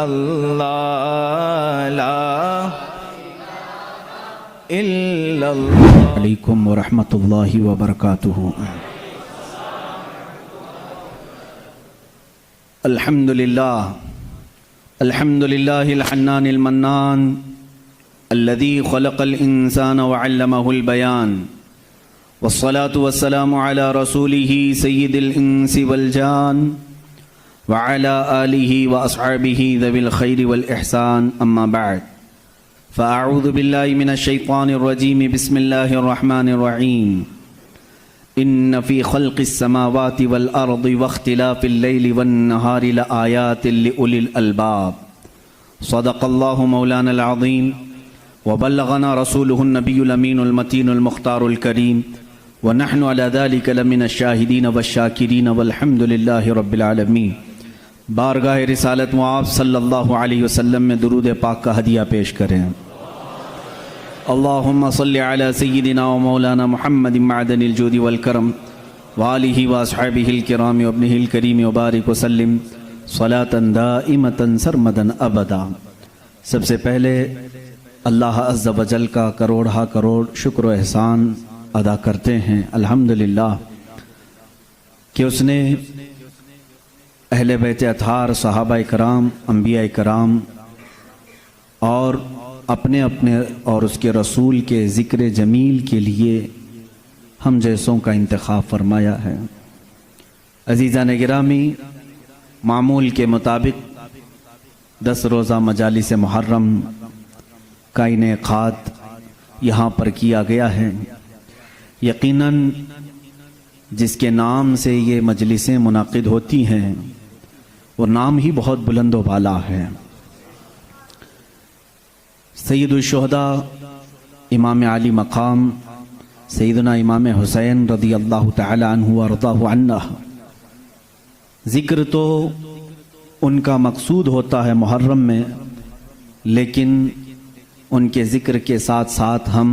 इल्लल्लाह ला इल्लल्लाह। अलैकुम व रहमतुल्लाहि व बरकातुहू। अल्हम्दुलिल्लाह अल्हम्दुलिल्लाहिल हन्नानिल मन्नान अल्लज़ी खलक़ल इंसान व अल्लमहुल बयान वस्सलातु वस्सलामु अला रसूलिही सय्यिदिल इंसी वल जान व अला आलिही व अस्हाबिही ज़विल खैरि वल इहसान अम्मा बअद फ़अऊज़ु बिल्लाहि मिनश शैतानिर रजीम बिस्मिल्लाहिर रहमानिर रहीम। इन्न फ़ी ख़ल्क़िस समावाति वल अर्दि वख्तिलाफ़िल लैलि वन नहारि लआयातिन लिउलिल अलबाब। सदक़ल्लाहु मौलानल अज़ीम व बल्लगना रसूलुहुन नबियुल अमीनुल मतीनुल मुख्तारुल करीम व नहनु अला ज़ालिका लमिनश शाहिदीन वश्शाकिरीन वल्हम्दुलिल्लाहि रब्बिल आलमीन। बारगाह रिसालत मुआब सल्लल्लाहु अलैहि वसल्लम में दुरूद पाक का हदिया पेश करें। अल्लाहुम्मा सल्लि अला सय्यिदिना व मौलाना मुहम्मदिन मअदनिल जूदि वल करम व आलिहि व अस्हाबिहिल किराम व इब्निहिल करीम व बारिक व सल्लिम सलातन दाइमतन सरमदन अबदा। सबसे पहले अल्लाह अज़्ज़ व जल का करोड़ करोड़ शुक्र व एहसान अदा करते हैं अल्हम्दुलिल्लाह कि उसने अहले बैत अतहार, सहाबा कराम, अम्बिया कराम और अपने अपने और उसके रसूल के ज़िक्र जमील के लिए हम जैसों का इंतखाब फरमाया है। अज़ीज़ान गिरामी, मामूल के मुताबिक 10 रोज़ा मजालिस मुहर्रम का इनेक़ाद यहाँ पर किया गया है। यकीनन जिसके नाम से ये मजलिसें मुनाक़िद होती हैं वो नाम ही बहुत बुलंद व बाला है। सैयदुल शुहदा इमाम आली मकाम सैयदना इमाम हुसैन रज़ी अल्लाह तआला अन्हु व रज़ाहु अन्हु। ज़िक्र तो उनका मकसूद होता है मुहर्रम में, लेकिन उनके ज़िक्र के साथ साथ हम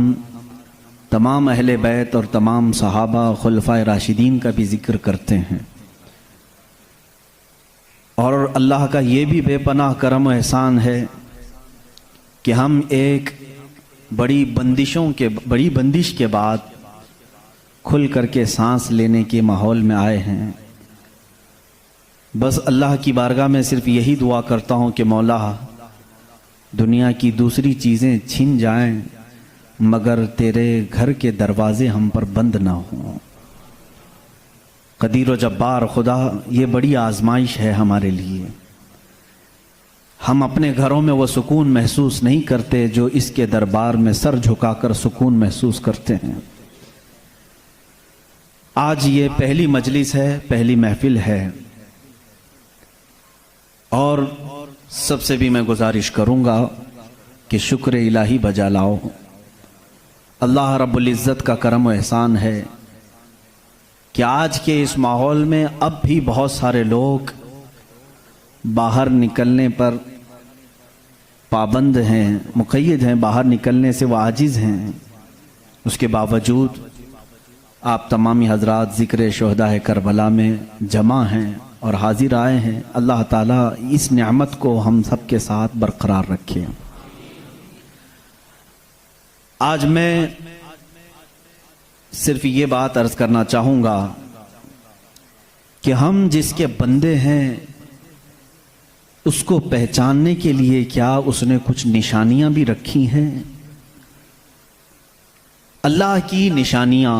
तमाम अहले बैत और तमाम सहाबा खुलफाए राशिदीन का भी ज़िक्र करते हैं। और अल्लाह का ये भी बेपनाह करम व एहसान है कि हम एक बड़ी बंदिश के बाद खुल करके सांस लेने के माहौल में आए हैं। बस अल्लाह की बारगाह में सिर्फ यही दुआ करता हूँ कि मौला दुनिया की दूसरी चीज़ें छिन जाएं मगर तेरे घर के दरवाजे हम पर बंद ना हों। कदीर व जब्बार खुदा, ये बड़ी आजमाइश है हमारे लिए। हम अपने घरों में वो सुकून महसूस नहीं करते जो इसके दरबार में सर झुकाकर सुकून महसूस करते हैं। आज ये पहली मजलिस है, पहली महफिल है और सबसे भी मैं गुजारिश करूंगा कि शुक्र इलाही बजा लाओ। अल्लाह रब्बुल इज़्ज़त का करम व एहसान है कि आज के इस माहौल में अब भी बहुत सारे लोग बाहर निकलने पर पाबंद हैं, मुक़य्यद हैं, बाहर निकलने से वो आजिज़ हैं। उसके बावजूद आप तमामी हज़रात ज़िक्र शुहदाए करबला में जमा हैं और हाजिर आए हैं। अल्लाह ताला इस नेमत को हम सब के साथ बरकरार रखे। आज मैं सिर्फ ये बात अर्ज करना चाहूँगा कि हम जिसके बंदे हैं उसको पहचानने के लिए क्या उसने कुछ निशानियां भी रखी हैं। अल्लाह की निशानियां,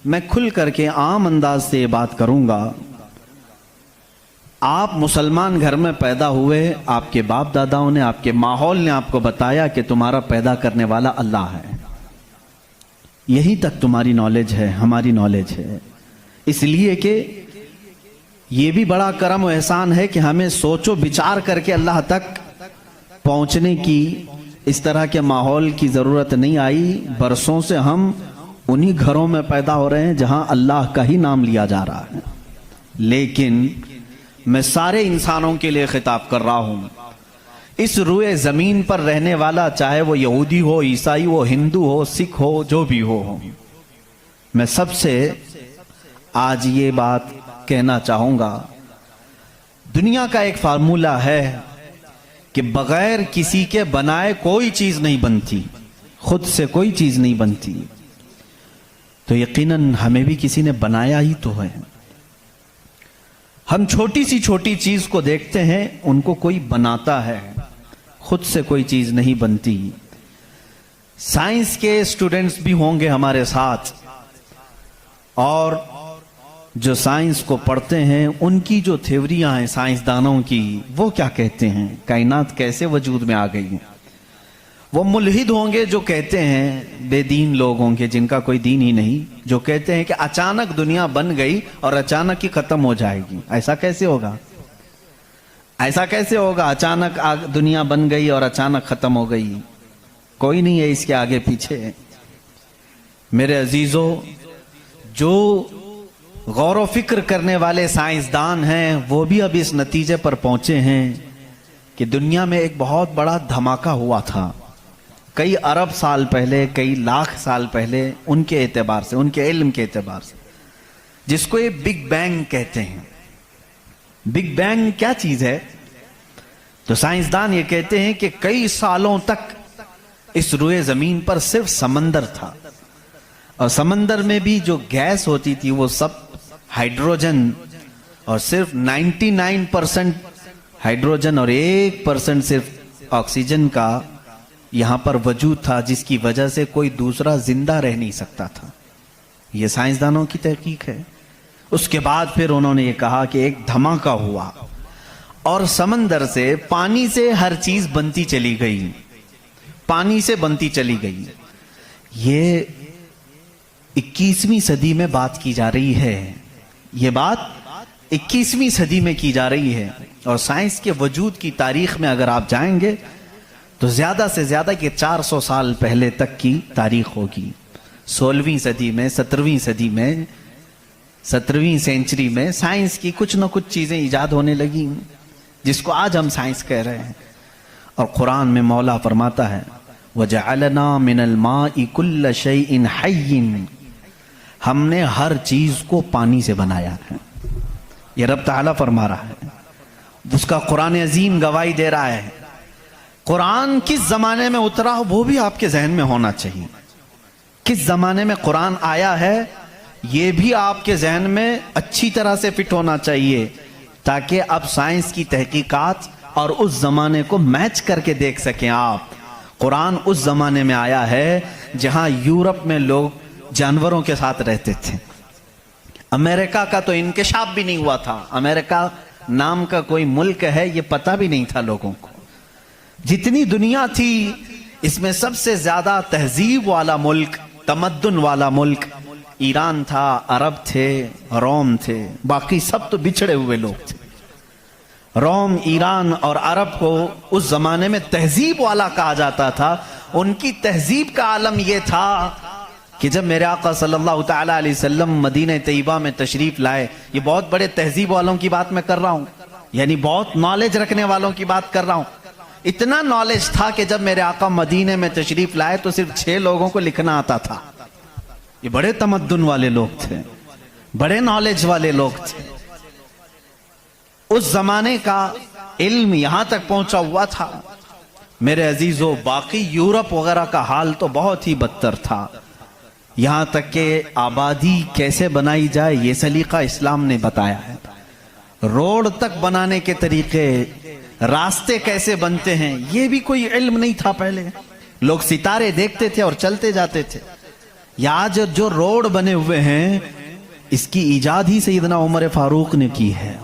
मैं खुल करके आम अंदाज से बात करूंगा। आप मुसलमान घर में पैदा हुए, आपके बाप दादाओं ने, आपके माहौल ने आपको बताया कि तुम्हारा पैदा करने वाला अल्लाह है। यहीं तक तुम्हारी नॉलेज है, हमारी नॉलेज है। इसलिए कि ये भी बड़ा करम व एहसान है कि हमें सोचो विचार करके अल्लाह तक पहुंचने की इस तरह के माहौल की ज़रूरत नहीं आई। बरसों से हम उन्हीं घरों में पैदा हो रहे हैं जहां अल्लाह का ही नाम लिया जा रहा है। लेकिन मैं सारे इंसानों के लिए खिताब कर रहा हूं। इस रुए ज़मीन पर रहने वाला, चाहे वो यहूदी हो, ईसाई हो, हिंदू हो, सिख हो, जो भी हो, मैं सबसे आज ये बात कहना चाहूँगा। दुनिया का एक फार्मूला है कि बगैर किसी के बनाए कोई चीज नहीं बनती, खुद से कोई चीज नहीं बनती, तो यकीनन हमें भी किसी ने बनाया ही तो है। हम छोटी सी छोटी चीज को देखते हैं, उनको कोई बनाता है, खुद से कोई चीज नहीं बनती। साइंस के स्टूडेंट्स भी होंगे हमारे साथ, और जो साइंस को पढ़ते हैं उनकी जो थ्योरियां हैं साइंसदानों की, वो क्या कहते हैं, कायनात कैसे वजूद में आ गई है। वो मुल्हिद होंगे जो कहते हैं, बेदीन लोग होंगे जिनका कोई दीन ही नहीं, जो कहते हैं कि अचानक दुनिया बन गई और अचानक ही खत्म हो जाएगी। ऐसा कैसे होगा, ऐसा कैसे होगा, अचानक दुनिया बन गई और अचानक खत्म हो गई। कोई नहीं है इसके आगे पीछे। मेरे अजीजों, जो गौर व फिक्र करने वाले साइंसदान हैं वो भी अब इस नतीजे पर पहुंचे हैं कि दुनिया में एक बहुत बड़ा धमाका हुआ था कई अरब साल पहले, कई लाख साल पहले, उनके एतबार से, उनके इल्म के एतबार से, जिसको ये बिग बैंग कहते हैं। बिग बैंग क्या चीज है? तो साइंसदान ये कहते हैं कि कई सालों तक इस रुए जमीन पर सिर्फ समंदर था, और समंदर में भी जो गैस होती थी वो सब हाइड्रोजन, और सिर्फ 99% हाइड्रोजन और 1% सिर्फ ऑक्सीजन का यहां पर वजूद था, जिसकी वजह से कोई दूसरा जिंदा रह नहीं सकता था। यह साइंसदानों की तहकीक है। उसके बाद फिर उन्होंने ये कहा कि एक धमाका हुआ और समंदर से, पानी से हर चीज बनती चली गई, पानी से बनती चली गई। ये 21वीं सदी में बात की जा रही है, ये बात 21वीं सदी में की जा रही है। और साइंस के वजूद की तारीख में अगर आप जाएंगे तो ज्यादा से ज्यादा कि 400 साल पहले तक की तारीख होगी। 16वीं सदी में, 17वीं सदी में, 17वीं सेंचुरी में साइंस की कुछ न कुछ चीजें इजाद होने लगी, जिसको आज हम साइंस कह रहे हैं। और कुरान में मौला फरमाता है, वजअलना मिनल माइ कुल्ल शैइन हय्यिन, हमने हर चीज को पानी से बनाया है। ये रब ताला फरमा रहा है, उसका कुरान अजीम गवाही दे रहा है। कुरान किस जमाने में उतरा वो भी आपके जहन में होना चाहिए। किस जमाने में कुरान आया है ये भी आपके जहन में अच्छी तरह से फिट होना चाहिए, ताकि अब साइंस की तहकीकात और उस जमाने को मैच करके देख सकें आप। कुरान उस जमाने में आया है जहां यूरोप में लोग जानवरों के साथ रहते थे। अमेरिका का तो इंकिशाफ भी नहीं हुआ था, अमेरिका नाम का कोई मुल्क है ये पता भी नहीं था लोगों को। जितनी दुनिया थी इसमें सबसे ज्यादा तहजीब वाला मुल्क, तमद्दुन वाला मुल्क ईरान था, अरब थे, रोम थे, बाकी सब तो बिछड़े हुए लोग थे। रोम, ईरान और अरब को उस जमाने में तहजीब वाला कहा जाता था। उनकी तहजीब का आलम यह था कि जब मेरे आका सल्लल्लाहु तआला अलैहि वसल्लम मदीना तैयबा में तशरीफ लाए, ये बहुत बड़े तहजीब वालों की बात मैं कर रहा हूं, यानी बहुत नॉलेज रखने वालों की बात कर रहा हूं। इतना नॉलेज था कि जब मेरे आका मदीने में तशरीफ लाए तो सिर्फ 6 लोगों को लिखना आता था। ये बड़े तमद्दुन वाले लोग थे, बड़े नॉलेज वाले लोग थे। उस जमाने का इल्म यहां तक पहुंचा हुआ था। मेरे अजीजों, बाकी यूरोप वगैरह का हाल तो बहुत ही बदतर था। यहां तक कि आबादी कैसे बनाई जाए ये सलीका इस्लाम ने बताया है। रोड तक बनाने के तरीके, रास्ते कैसे बनते हैं, ये भी कोई इल्म नहीं था पहले। लोग सितारे देखते थे और चलते जाते थे। आज जो रोड बने हुए हैं इसकी इजाद ही सैयदना उमर फारूक ने की है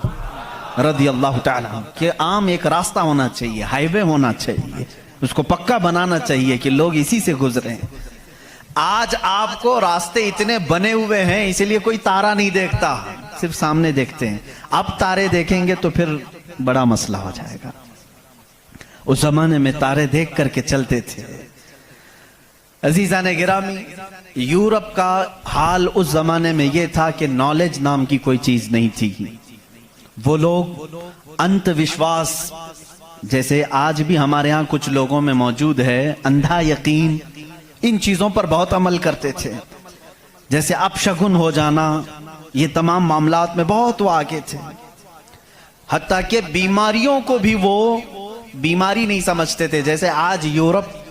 रदी अल्लाह ताला, कि आम एक रास्ता होना चाहिए, हाईवे होना चाहिए, उसको पक्का बनाना चाहिए कि लोग इसी से गुजरे। आज आपको रास्ते इतने बने हुए हैं इसलिए कोई तारा नहीं देखता, सिर्फ सामने देखते हैं। अब तारे देखेंगे तो फिर बड़ा मसला हो जाएगा। उस जमाने में तारे देख करके चलते थे। अजीजान गिरामी, यूरोप का हाल उस जमाने में यह था कि नॉलेज नाम की कोई चीज नहीं थी। वो लोग अंधविश्वास, जैसे आज भी हमारे यहां कुछ लोगों में मौजूद है, अंधा यकीन, इन चीजों पर बहुत अमल करते थे। जैसे अपशगुन हो जाना, ये तमाम मामलात में बहुत वो आगे थे। हत्ता कि बीमारियों को भी वो बीमारी नहीं समझते थे। जैसे आज यूरोप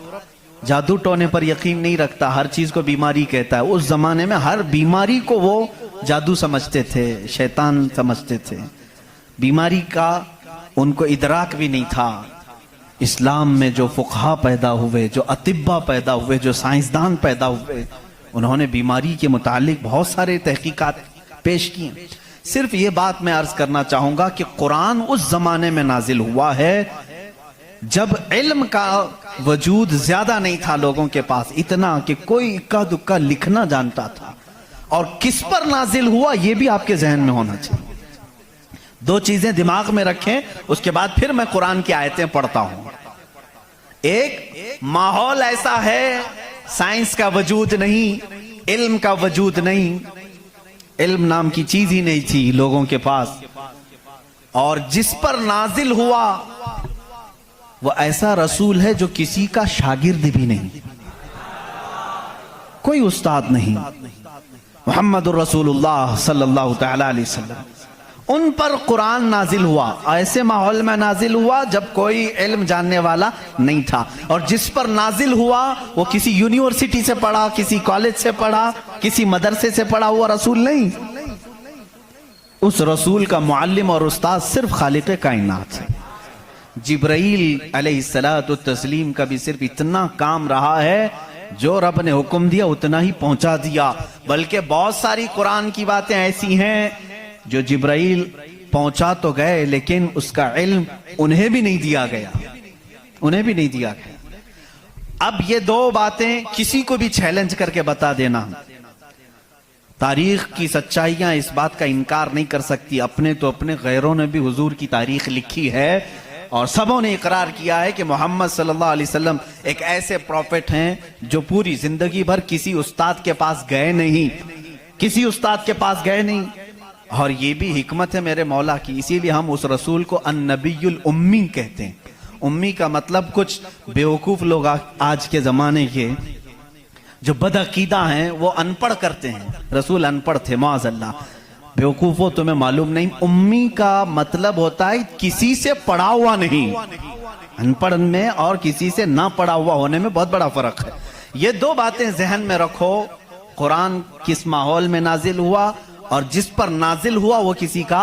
जादू टोने पर यकीन नहीं रखता, हर चीज को बीमारी कहता है। उस जमाने में हर बीमारी को वो जादू समझते थे, शैतान समझते थे। बीमारी का उनको इदराक भी नहीं था। इस्लाम में जो फुकहा पैदा हुए, जो अतिब्बा पैदा हुए, जो साइंसदान पैदा हुए, उन्होंने बीमारी के मुतालिक बहुत सारे तहकीकात पेश किए। सिर्फ ये बात मैं अर्ज करना चाहूंगा कि कुरान उस जमाने में नाजिल हुआ है जब इल्म का वजूद ज्यादा नहीं था लोगों के पास, इतना कि कोई इक्का दुक्का लिखना जानता था। और किस पर नाजिल हुआ यह भी आपके जहन में होना चाहिए। दो चीजें दिमाग में रखें, उसके बाद फिर मैं कुरान की आयतें पढ़ता हूं। एक, माहौल ऐसा है, साइंस का वजूद नहीं, इल्म का वजूद नहीं, इल्म नाम की चीज ही नहीं थी लोगों के पास। और जिस पर नाजिल हुआ वो ऐसा रसूल है जो किसी का शागिर्द भी नहीं, कोई उस्ताद नहीं, मुहम्मदुर रसूलुल्लाह सल्लल्लाहु तआला अलैहि वसल्लम। उन पर कुरान नाजिल हुआ, ऐसे माहौल में नाजिल हुआ जब कोई इल्म जानने वाला नहीं था। और जिस पर नाजिल हुआ वो किसी यूनिवर्सिटी से पढ़ा, किसी कॉलेज से पढ़ा, किसी मदरसे से पढ़ा हुआ रसूल नहीं। उस रसूल का मुअल्लिम और उस्ताद सिर्फ खालिक कायनात है। जिब्राइल अलैहिस्सलातु तस्लीम का भी सिर्फ इतना काम रहा है, जो रब ने हुक्म दिया उतना ही पहुंचा दिया। बल्कि बहुत सारी कुरान की बातें ऐसी हैं जो जिब्राइल पहुंचा तो गए लेकिन उसका इल्म उन्हें भी नहीं दिया गया, उन्हें भी नहीं दिया गया। अब ये दो बातें किसी को भी चैलेंज करके बता देना, तारीख की सच्चाइयां इस बात का इनकार नहीं कर सकती। अपने तो अपने, गैरों ने भी हुजूर की तारीख लिखी है और सबों ने इकरार किया है कि मोहम्मद सल्लल्लाहु अलैहि वसल्लम एक ऐसे प्रॉफिट हैं जो पूरी जिंदगी भर किसी उस्ताद के पास गए नहीं, किसी उस्ताद के पास गए नहीं। और ये भी हिकमत है मेरे मौला की, इसीलिए हम उस रसूल को अन्नबीयुल उम्मी कहते हैं। उम्मी का मतलब कुछ बेवकूफ लोग आज के जमाने के जो बदअकीदा हैं वो अनपढ़ करते हैं। रसूल अनपढ़ थे, माअज़ल्लाह। बेवकूफो तुम्हें मालूम नहीं, उम्मी का मतलब होता है किसी से पढ़ा हुआ नहीं। अनपढ़ में और किसी से ना पढ़ा हुआ होने में बहुत बड़ा फर्क है। ये दो बातें जहन में रखो। कुरान किस माहौल में नाजिल हुआ और जिस पर नाजिल हुआ वो किसी का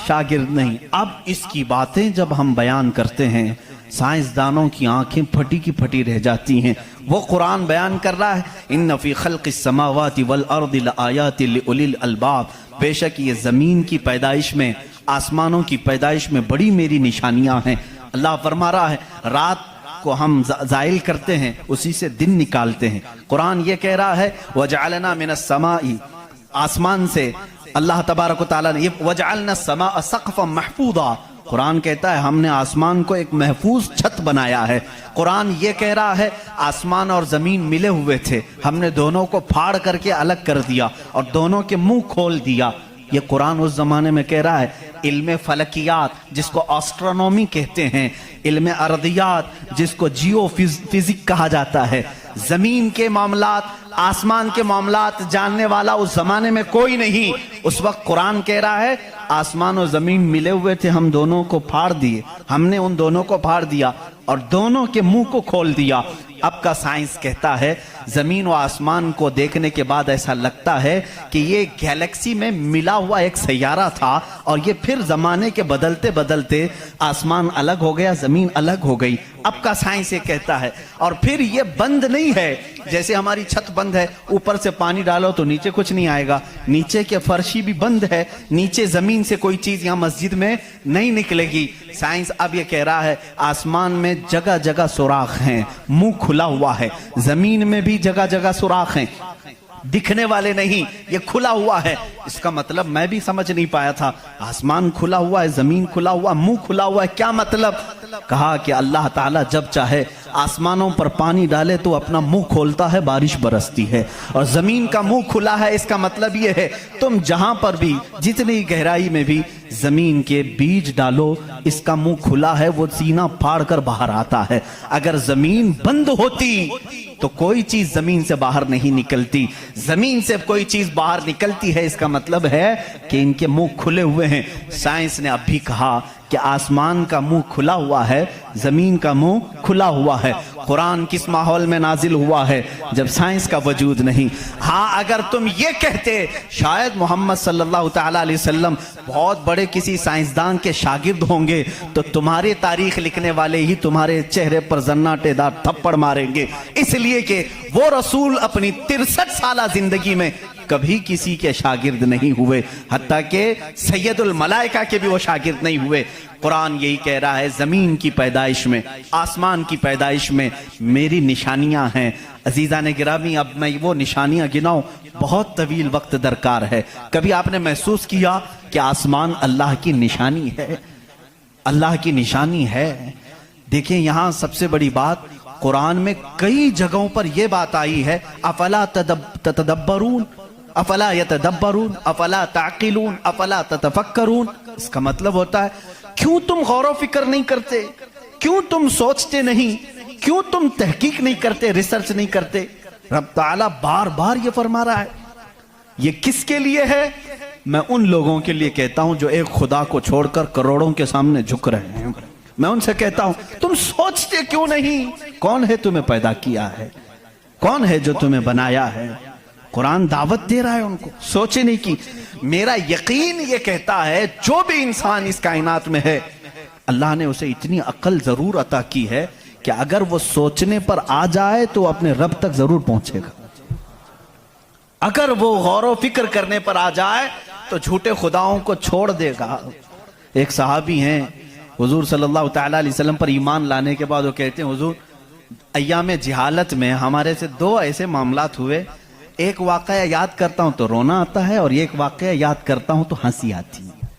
शागिर्द नहीं। अब इसकी बातें जब हम बयान करते हैं, साइंसदानों की आंखें फटी की फटी रह जाती हैं। वो कुरान बयान कर रहा है, इन्न फी खल्क़िस समावाति वल अर्दि लआयातिन लिउलिल अलबाब, बेशक ये जमीन की पैदाइश में, आसमानों की पैदाइश में बड़ी मेरी निशानियां हैं। अल्लाह फरमा रहा है, रात को हम जाइल करते हैं, उसी से दिन निकालते हैं। कुरान ये कह रहा है, वजअलना मिनस समाई, आसमान से अल्लाह तबारक व तआला ने ये वजअलना समा सक़फ़न महफूज़ा, कुरान कहता है हमने आसमान को एक महफूज छत बनाया है। कुरान ये कह रहा है आसमान और जमीन मिले हुए थे, हमने दोनों को फाड़ करके अलग कर दिया और दोनों के मुंह खोल दिया। ये कुरान उस जमाने में कह रहा है। इल्म फलकियात जिसको एस्ट्रोनॉमी कहते हैं, इल्म अर्दियात जिसको जियो फिजिक कहा जाता है, जमीन के मामलात, आसमान के मामलात जानने वाला उस जमाने में कोई नहीं। उस वक्त कुरान कह रहा है आसमान और जमीन मिले हुए थे, हम दोनों को फाड़ दिए, हमने उन दोनों को फाड़ दिया और दोनों के मुंह को खोल दिया। अब का साइंस कहता है जमीन व आसमान को देखने के बाद ऐसा लगता है कि ये गैलेक्सी में मिला हुआ एक सैयारा था और ये फिर जमाने के बदलते बदलते आसमान अलग हो गया, जमीन अलग हो गई। अब का साइंस ये कहता है। और फिर ये बंद नहीं है, जैसे हमारी छत बंद है, ऊपर से पानी डालो तो नीचे कुछ नहीं आएगा, नीचे के फर्शी भी बंद है, नीचे जमीन से कोई चीज यहाँ मस्जिद में नहीं निकलेगी। साइंस अब ये कह रहा है आसमान में जगह जगह सुराख हैं, मुंह खुला हुआ है, जमीन में भी जगह जगह सुराख हैं, दिखने वाले नहीं, ये खुला हुआ है। इसका मतलब मैं भी समझ नहीं पाया था, आसमान खुला हुआ है, जमीन खुला हुआ, मुंह खुला हुआ है, क्या मतलब? कहा कि अल्लाह ताला जब चाहे आसमानों पर पानी डाले तो अपना मुंह खोलता है, बारिश बरसती है, और जमीन का मुंह खुला है। इसका मतलब ये है तुम जहां पर भी जितनी गहराई में भी जमीन के बीज डालो, इसका मुंह खुला है, वो सीना फाड़ कर बाहर आता है। अगर जमीन बंद होती तो कोई चीज जमीन से बाहर नहीं निकलती, जमीन से कोई चीज बाहर निकलती है, इसका मतलब है कि इनके मुंह खुले हुए हैं। साइंस ने अब भी कहा कि कि आसमान का मुंह खुला हुआ है, जमीन का मुंह खुला हुआ है। कुरान किस माहौल में नाजिल हुआ है? जब साइंस का वजूद नहीं। हाँ, अगर तुम ये कहते शायद मोहम्मद सल्लल्लाहु तआला अलैहि वसल्लम बहुत बड़े किसी साइंसदान के शागिर्द होंगे, तो तुम्हारे तारीख लिखने वाले ही तुम्हारे चेहरे पर जन्नाटेदार थप्पड़ मारेंगे, इसलिए कि वो रसूल अपनी 63 साल जिंदगी में कभी किसी के शागिर्द नहीं हुए, हत्ता के सैयदुल मलाइका के भी वो शागिर्द नहीं हुए। कुरान यही कह रहा है, जमीन की पैदाइश में, आसमान की पैदाइश में मेरी निशानियां हैं। अजीजा ने गिरामी, अब मैं वो निशानियां गिनाऊं, बहुत तवील वक्त दरकार है। कभी आपने महसूस किया कि आसमान अल्लाह की निशानी है? अल्लाह की निशानी है। देखिए, यहां सबसे बड़ी बात, कुरान में कई जगहों पर यह बात आई है, अफला तदब्बरून, अफला यतदब्बरून, अफला ताकिलून, अफला ततफक्करून। इसका मतलब होता है, क्यों तुम गौर फिक्र नहीं करते? क्यों तुम सोचते नहीं? क्यों तुम तहकीक नहीं करते, रिसर्च नहीं करते? रब ताला बार बार ये फरमा रहा है। ये किसके लिए है? मैं उन लोगों के लिए कहता हूं जो एक खुदा को छोड़कर करोड़ों के सामने झुक रहे हैं। मैं उनसे कहता हूं, तुम सोचते क्यों नहीं? कौन है तुम्हें पैदा किया है? कौन है जो तुम्हें बनाया है? कुरान दावत दे रहा है उनको, सोचे नहीं कि मेरा यकीन ये कहता है जो भी इंसान इस कायनात में है, अल्लाह ने उसे इतनी अक्ल जरूर अता की है कि अगर वो सोचने पर आ जाए तो अपने रब तक जरूर पहुंचेगा। अगर वो गौर फिक्र करने पर आ जाए तो झूठे खुदाओं को छोड़ देगा। एक सहाबी हैं, हुजूर सल्लल्लाहु तआला अलैहि वसल्लम पर ईमान लाने के बाद वो कहते हैं, हुजूर अय्याम जिहालत में हमारे से दो ऐसे मामलात हुए, एक वाकया याद करता हूं तो रोना आता है और एक वाकया याद करता हूं तो हंसी आती है।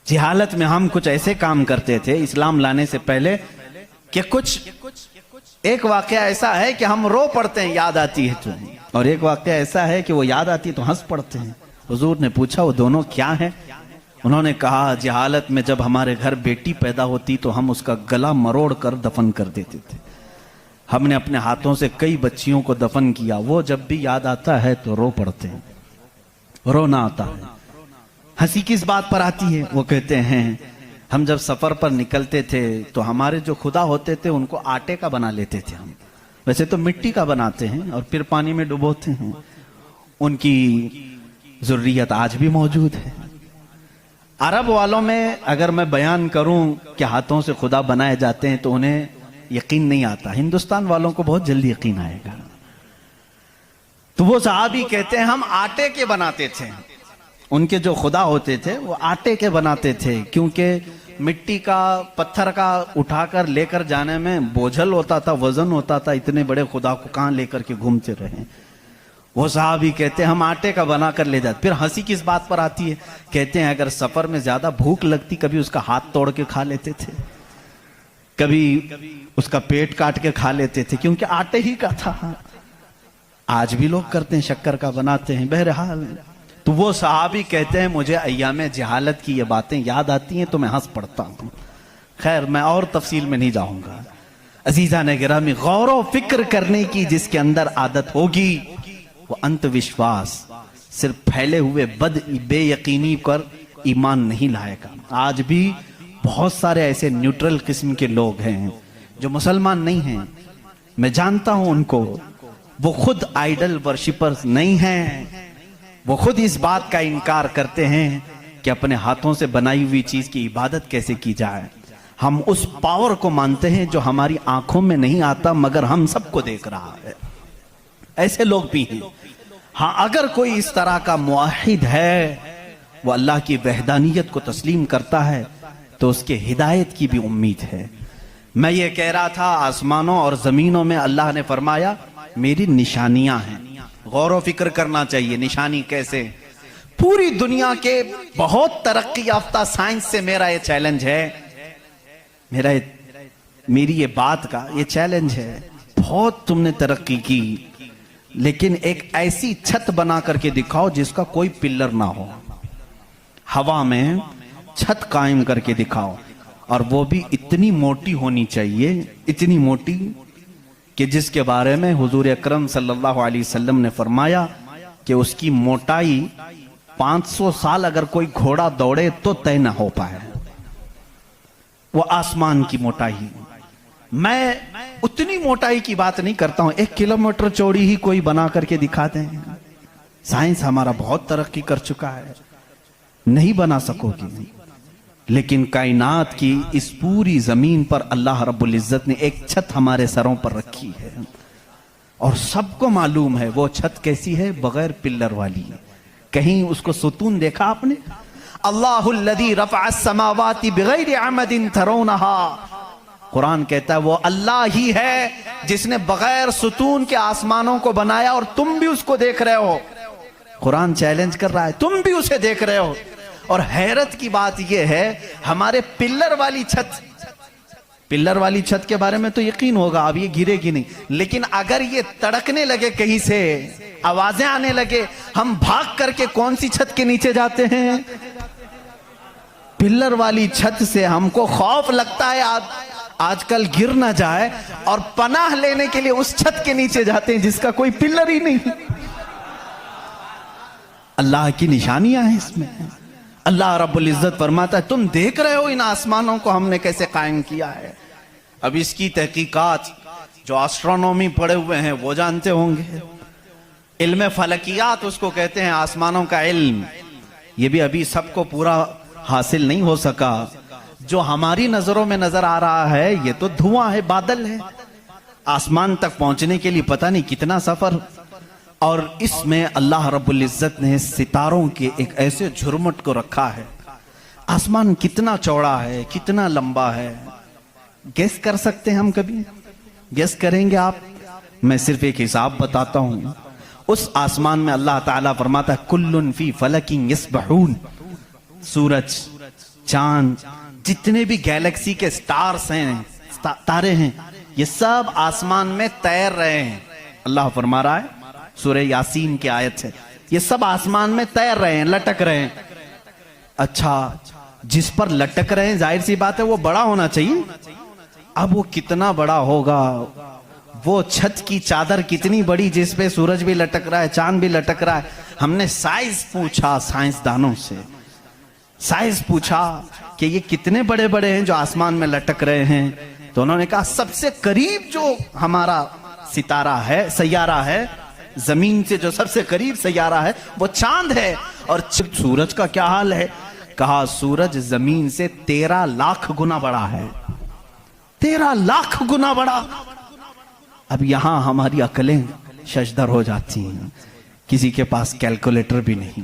जिहालत में हम कुछ ऐसे काम करते थे इस्लाम लाने से पहले कि कुछ एक वाकया ऐसा है कि हम रो पड़ते हैं, याद आती है तो, और एक वाकया ऐसा है कि वो याद आती है तो हंस पड़ते हैं। हुजूर ने पूछा, वो दोनों क्या है? उन्होंने कहा, जिहालत में जब हमारे घर बेटी पैदा होती तो हम उसका गला मरोड़ कर दफन कर देते थे। हमने अपने हाथों से कई बच्चियों को दफन किया, वो जब भी याद आता है तो रो पड़ते हैं, रोना आता है। हंसी किस बात पर आती है? वो कहते हैं, हम जब सफर पर निकलते थे तो हमारे जो खुदा होते थे उनको आटे का बना लेते थे हम, वैसे तो मिट्टी का बनाते हैं और फिर पानी में डुबोते हैं। उनकी ज़ुर्रियत आज भी मौजूद है। अरब वालों में अगर मैं बयान करूं कि हाथों से खुदा बनाए जाते हैं तो उन्हें यकीन नहीं आता। हिंदुस्तान वालों को बहुत जल्दी यकीन आएगा। तो वो सहाबी कहते हैं, हम आटे के बनाते थे। उनके जो खुदा होते थे वो आटे के बनाते थे, क्योंकि मिट्टी का, पत्थर का उठाकर लेकर जाने में बोझल होता था, वजन होता था। इतने बड़े खुदा को कहां लेकर के घूमते रहे। वो साहब ही कहते हैं, हम आटे का बनाकर ले जाते। फिर हंसी किस बात पर आती है? कहते हैं, अगर सफर में ज्यादा भूख लगती, कभी उसका हाथ तोड़ के खा लेते थे, कभी उसका पेट काट के खा लेते थे, क्योंकि आटे ही का था। आज भी लोग करते हैं, शक्कर का बनाते हैं। बहरहाल, तो वो सहाबी कहते हैं, मुझे अय्याम जहालत की ये बातें याद आती हैं तो मैं हंस पड़ता हूं। खैर, मैं और तफसील में नहीं जाऊंगा। अजीजा ने गिरामी, गौर व फिक्र करने की जिसके अंदर आदत होगी, वो अंधविश्वास, सिर्फ फैले हुए बेयकीनी पर ईमान नहीं लाएगा। आज भी बहुत सारे ऐसे न्यूट्रल किस्म के लोग हैं जो मुसलमान नहीं हैं, मैं जानता हूं उनको। वो खुद आइडल वर्शिपर्स नहीं हैं, वो खुद इस बात का इनकार करते हैं कि अपने हाथों से बनाई हुई चीज की इबादत कैसे की जाए। हम उस पावर को मानते हैं जो हमारी आंखों में नहीं आता मगर हम सबको देख रहा है। ऐसे लोग भी हैं। हाँ, अगर कोई इस तरह का मुआहिद है, वो अल्लाह की वहदानियत को तस्लीम करता है, तो उसके हिदायत की भी उम्मीद है। मैं ये कह रहा था, आसमानों और जमीनों में अल्लाह ने फरमाया मेरी निशानियां हैं। गौर व फिक्र करना चाहिए। निशानी कैसे? पूरी दुनिया के बहुत तरक्की याफ्ता साइंस से मेरा ये चैलेंज है, मेरी ये बात का ये चैलेंज है। बहुत तुमने तरक्की की, लेकिन एक ऐसी छत बना करके दिखाओ जिसका कोई पिल्लर ना हो। हवा में छत कायम करके दिखाओ, और वो भी इतनी मोटी होनी चाहिए, इतनी मोटी कि जिसके बारे में हुजूर अकरम सल्लल्लाहु अलैहि वसल्लम ने फरमाया कि उसकी मोटाई 500 साल अगर कोई घोड़ा दौड़े तो तय ना हो पाए। वो आसमान की मोटाई। मैं उतनी मोटाई की बात नहीं करता हूं, 1 किलोमीटर चौड़ी ही कोई बना करके दिखाते हैं। साइंस हमारा बहुत तरक्की कर चुका है, नहीं बना सकोगे। लेकिन कायनात की इस पूरी जमीन पर अल्लाह रब्बुल इज्जत ने एक छत हमारे सरों पर रखी है, और सबको मालूम है वो छत कैसी है, बगैर पिल्लर वाली। कहीं उसको सुतून देखा आपने? अल्लाहुल्लज़ी रफ़अस समावाति बिगैरि अमदिन तरौनहा। कुरान कहता है वो अल्लाह ही है जिसने बगैर सुतून के आसमानों को बनाया, और तुम भी उसको देख रहे हो। कुरान चैलेंज कर रहा है, तुम भी उसे देख रहे हो। और हैरत की बात यह है, हमारे पिल्लर वाली छत के बारे में तो यकीन होगा अब ये गिरेगी नहीं, लेकिन अगर ये तड़कने लगे, कहीं से आवाजें आने लगे, हम भाग करके कौन सी छत के नीचे जाते हैं? पिल्लर वाली छत से हमको खौफ लगता है आजकल गिर ना जाए, और पनाह लेने के लिए उस छत के नीचे जाते हैं जिसका कोई पिल्लर ही नहीं। अल्लाह की निशानियां हैं इसमें। अल्लाह रब्बुल इज्जत फरमाता है तुम देख रहे हो इन आसमानों को हमने कैसे कायम किया है। अब इसकी तहकीकात जो एस्ट्रोनॉमी पढ़े हुए हैं वो जानते होंगे। इल्म फलकियात उसको कहते हैं, आसमानों का इल्म। ये भी अभी सबको पूरा हासिल नहीं हो सका। जो हमारी नजरों में नजर आ रहा है ये तो धुआं है, बादल है। आसमान तक पहुंचने के लिए पता नहीं कितना सफर। और इसमें अल्लाह रब्बुल इज्जत ने सितारों के एक ऐसे झुरमुट को रखा है। आसमान कितना चौड़ा है, कितना लंबा है, गेस कर सकते हैं हम? कभी गेस करेंगे आप? मैं सिर्फ एक हिसाब बताता हूं। उस आसमान में अल्लाह ताला फरमाता है कुल्लुन फी फलकिन यस्बहून। सूरज, चांद, जितने भी गैलेक्सी के स्टार्स हैं, तारे हैं, ये सब आसमान में तैर रहे हैं। अल्लाह फरमा रहा है, सूरह यासीन की आयत है, ये सब आसमान में तैर रहे हैं, लटक रहे हैं। अच्छा, जिस पर लटक रहे हैं जाहिर सी बात है वो बड़ा होना चाहिए। अब वो कितना बड़ा होगा? वो छत की चादर कितनी बड़ी जिस पे सूरज भी लटक रहा है, चांद भी लटक रहा है। हमने साइज पूछा साइंसदानों से, साइज पूछा कि ये कितने बड़े बड़े हैं जो आसमान में लटक रहे हैं। तो उन्होंने कहा सबसे करीब जो हमारा सितारा है, सैयारा है, जमीन से जो सबसे करीब सैयारा है वो चांद है। और सूरज का क्या हाल है? कहा सूरज जमीन से 13 लाख गुना बड़ा है। 13 लाख गुना बड़ा। अब यहां हमारी अकलें शशदर हो जाती हैं, किसी के पास कैलकुलेटर भी नहीं,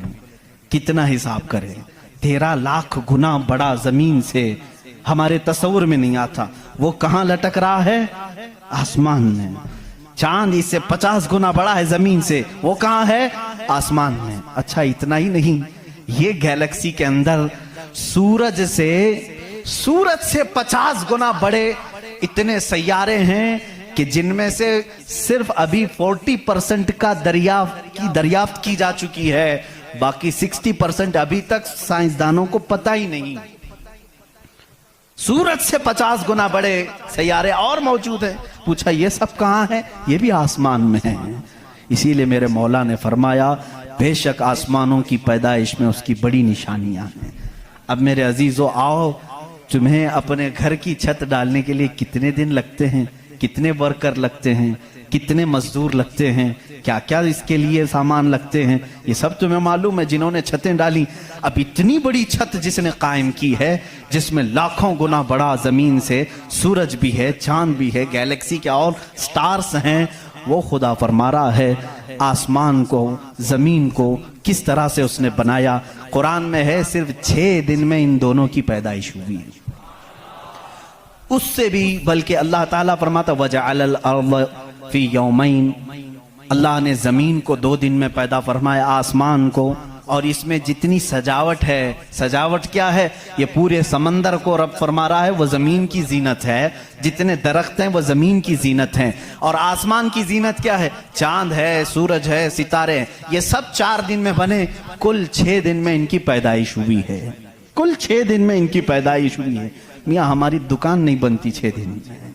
कितना हिसाब करें। 13 लाख गुना बड़ा जमीन से, हमारे तस्वुर में नहीं आता। वो कहां लटक रहा है? आसमान में। चांद इससे 50 गुना बड़ा है जमीन से, वो कहां है? आसमान में। अच्छा, इतना ही नहीं, ये गैलेक्सी के अंदर सूरज से 50 गुना बड़े इतने सैयारे हैं कि जिनमें से सिर्फ अभी 40% का दरियाफ्त की जा चुकी है, बाकी 60% अभी तक साइंसदानों को पता ही नहीं। सूरज से 50 गुना बड़े सैयारे और मौजूद हैं। पूछा ये सब कहां है? ये भी आसमान में है। इसीलिए मेरे मौला ने फरमाया बेशक आसमानों की पैदाइश में उसकी बड़ी निशानियां हैं। अब मेरे अजीजों, आओ, तुम्हें अपने घर की छत डालने के लिए कितने दिन लगते हैं, कितने वर्कर लगते हैं, कितने मजदूर लगते हैं, क्या क्या इसके लिए सामान लगते हैं, ये सब तुम्हें मालूम है जिन्होंने छतें डाली। अब इतनी बड़ी छत जिसने कायम की है, जिसमें लाखों गुना बड़ा जमीन से सूरज भी है, चांद भी है, गैलेक्सी के और स्टार्स हैं, वो खुदा फरमा रहा है आसमान को, जमीन को किस तरह से उसने बनाया। कुरान में है सिर्फ 6 दिन में इन दोनों की पैदाइश हुई। उससे भी बल्कि अल्लाह ताला फरमाता वजअल अर्द फी यौमैन। अल्लाह ने जमीन को 2 दिन में पैदा फरमाया, आसमान को। और इसमें जितनी सजावट है, सजावट क्या है? ये पूरे समंदर को रब फरमा रहा है वो जमीन की जीनत है, जितने दरख्त हैं वो जमीन की जीनत हैं। और आसमान की जीनत क्या है? चांद है, सूरज है, सितारे हैं। ये सब 4 दिन में बने, कुल 6 दिन में इनकी पैदाइश हुई है। कुल 6 दिन में इनकी पैदाइश हुई है। मियाँ हमारी दुकान नहीं बनती 6 दिन में,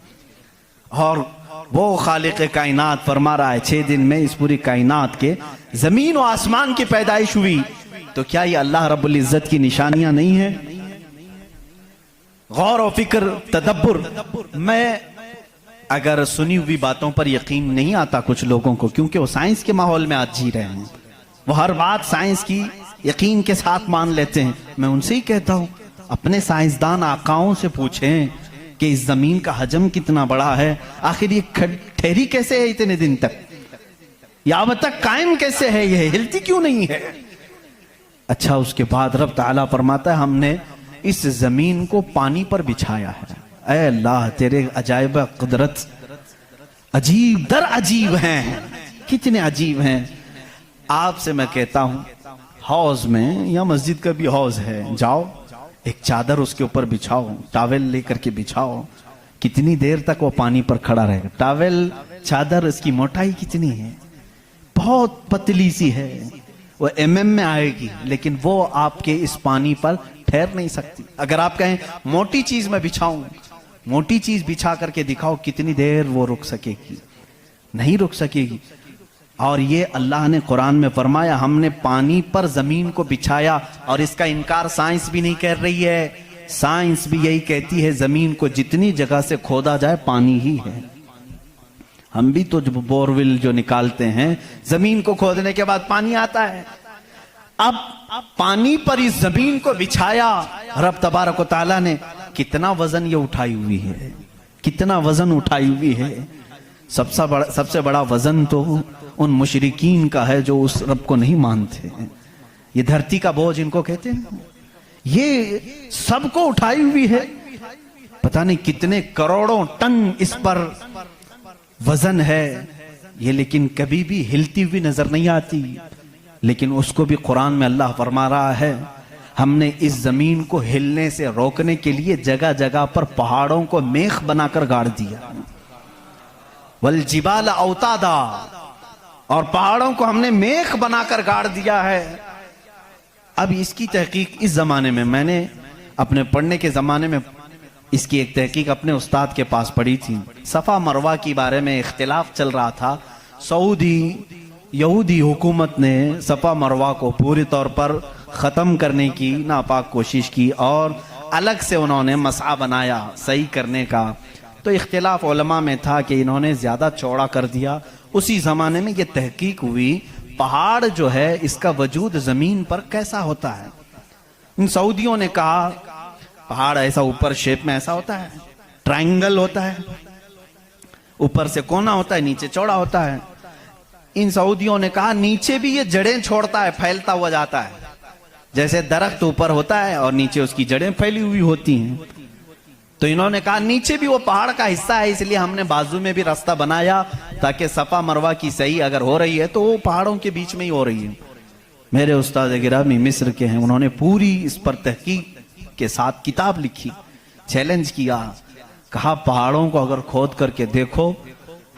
और वो खालिक कायनात फरमा रहा है 6 दिन में इस पूरी कायनात के जमीन और आसमान की पैदाइश हुई। तो क्या ये अल्लाह रब्बुल इज्जत की निशानियां नहीं है? गौर और फिक्र, तदब्बर। मैं अगर सुनी हुई बातों पर यकीन नहीं आता कुछ लोगों को, क्योंकि वो साइंस के माहौल में आज जी रहे हैं, वो हर बात साइंस की यकीन के साथ मान लेते हैं। मैं उनसे ही कहता हूं, अपने साइंसदान आकाओं से पूछें कि इस जमीन का हजम कितना बड़ा है, आखिर ये ठहरी कैसे है इतने दिन तक, या अब तक कायम कैसे है, ये हिलती क्यों नहीं है। अच्छा, उसके बाद रब ताला फरमाता है हमने इस जमीन को पानी पर बिछाया है। ऐ अल्लाह, तेरे अजायब कुदरत अजीब दर अजीब हैं, कितने अजीब हैं। आपसे मैं कहता हूं, हौज में या मस्जिद का भी हौज है, जाओ एक चादर उसके ऊपर बिछाओ, टॉवेल लेकर के बिछाओ, कितनी देर तक वो पानी पर खड़ा रहेगा। टॉवेल, चादर, इसकी मोटाई कितनी है, बहुत पतली सी है, वो mm में आएगी, लेकिन वो आपके इस पानी पर ठहर नहीं सकती। अगर आप कहें मोटी चीज में बिछाऊं, मोटी चीज बिछा करके दिखाओ, कितनी देर वो रुक सकेगी, नहीं रुक सकेगी। और ये अल्लाह ने कुरान में फरमाया हमने पानी पर जमीन को बिछाया, और इसका इनकार साइंस भी नहीं कर रही है। साइंस भी यही कहती है जमीन को जितनी जगह से खोदा जाए पानी ही है। हम भी तो बोरवेल जो निकालते हैं, जमीन को खोदने के बाद पानी आता है। अब पानी पर इस जमीन को बिछाया रब तबारक व तआला ने, कितना वजन ये उठाई हुई है, कितना वजन उठाई हुई है। सबसे बड़ा वजन तो उन मुशरिकीन का है जो उस रब को नहीं मानते हैं। ये धरती का बोझ इनको कहते हैं, ये सबको उठाई हुई है। पता नहीं कितने करोड़ों टन इस पर वजन है ये, लेकिन कभी भी हिलती हुई नजर नहीं आती। लेकिन उसको भी कुरान में अल्लाह फरमा रहा है हमने इस जमीन को हिलने से रोकने के लिए जगह जगह पर पहाड़ों को मेख बनाकर गाड़ दिया। वल जिबाल औतादा, और पहाड़ों को हमने मेख बनाकर गाड़ दिया है। अब इसकी तहकीक इस जमाने में, मैंने अपने पढ़ने के जमाने में इसकी एक तहकीक अपने उस्ताद के पास पढ़ी थी। सफा मरवा के बारे में इख्तिलाफ चल रहा था। सऊदी यहूदी हुकूमत ने सफा मरवा को पूरी तौर पर ख़त्म करने की नापाक कोशिश की और अलग से उन्होंने मसआ बनाया सही करने का। तो इख्तिलाफ उलमा में था कि इन्होंने ज़्यादा चौड़ा कर दिया। उसी ज़माने में ये तहकीक हुई पहाड़ जो है इसका वजूद ज़मीन पर कैसा होता है। इन सऊदियों ने कहा पहाड़ ऐसा ऊपर शेप में ऐसा होता है, ट्रायंगल होता है, ऊपर से कोना होता है, नीचे चौड़ा होता है। इन सऊदियों ने कहा नीचे भी ये जड़ें छोड़ता है, फैलता हुआ जाता है, जैसे दरख्त ऊपर होता है और नीचे उसकी जड़ें फैली हुई होती हैं। तो इन्होंने कहा नीचे भी वो पहाड़ का हिस्सा है, इसलिए हमने बाजू में भी रास्ता बनाया ताकि सफा मरवा की सही अगर हो रही है तो वो पहाड़ों के बीच में ही हो रही है। मेरे उस्ताद गिरामी मिस्र के हैं, उन्होंने पूरी इस पर तहकीक के साथ किताब लिखी, चैलेंज किया, कहा पहाड़ों को अगर खोद करके देखो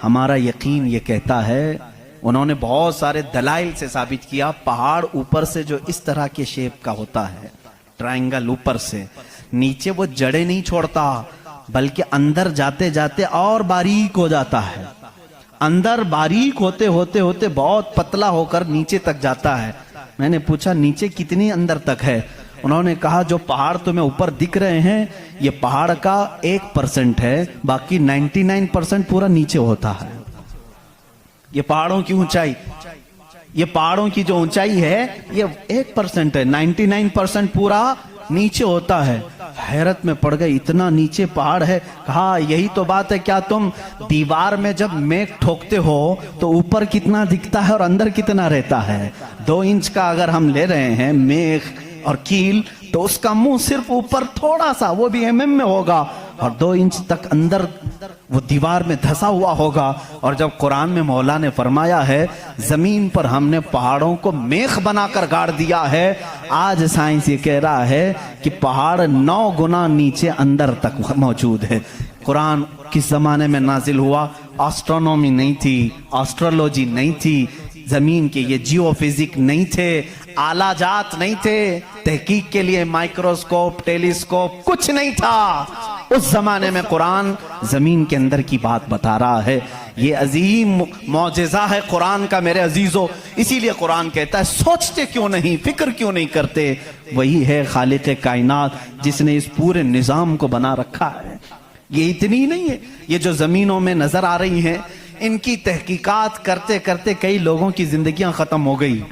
हमारा यकीन ये कहता है। उन्होंने बहुत सारे दलाइल से साबित किया पहाड़ ऊपर से जो इस तरह के शेप का होता है, ट्रायंगल ऊपर से, नीचे वो जड़ें नहीं छोड़ता बल्कि अंदर जाते जाते और बारीक हो जाता है, अंदर बारीक होते होते होते बहुत पतला होकर नीचे तक जाता है। मैंने पूछा नीचे कितनी अंदर तक है? उन्होंने कहा जो पहाड़ तुम्हें ऊपर दिख रहे हैं ये पहाड़ का 1% है, बाकी 99% पूरा नीचे होता है। ये पहाड़ों की ऊंचाई, ये पहाड़ों की जो ऊंचाई है ये 1% है, 99% पूरा नीचे होता है। हैरत में पड़ गए, इतना नीचे पहाड़ है। कहा यही तो बात है, क्या तुम दीवार में जब मेघ ठोकते हो तो ऊपर कितना दिखता है और अंदर कितना रहता है? 2 इंच का अगर हम ले रहे हैं मेघ और कील तो उसका मुंह सिर्फ ऊपर थोड़ा सा, वो भी mm में होगा, और 2 इंच तक अंदर वो दीवार में धंसा हुआ होगा। और जब कुरान में मौला ने फरमाया है जमीन पर हमने पहाड़ों को मेख बनाकर गाड़ दिया है, आज साइंस ये कह रहा है कि पहाड़ 9 गुना नीचे अंदर तक मौजूद है। कुरान किस जमाने में नाजिल हुआ? एस्ट्रोनॉमी नहीं थी, एस्ट्रोलॉजी नहीं थी, जमीन के ये जियोफिजिक नहीं थे, आलाजात नहीं थे, तहकीक के लिए माइक्रोस्कोप, टेलीस्कोप कुछ नहीं था। उस जमाने में कुरान जमीन के अंदर की बात बता रहा है। ये अजीम मौजिज़ा है कुरान का मेरे अजीजों। इसीलिए कुरान कहता है सोचते क्यों नहीं, फिक्र क्यों नहीं करते। वही है खालिक कायनात जिसने इस पूरे निजाम को बना रखा है। ये इतनी नहीं है, ये जो जमीनों में नजर आ रही हैं इनकी तहकीकात करते करते कई लोगों की जिंदगियां खत्म हो गई।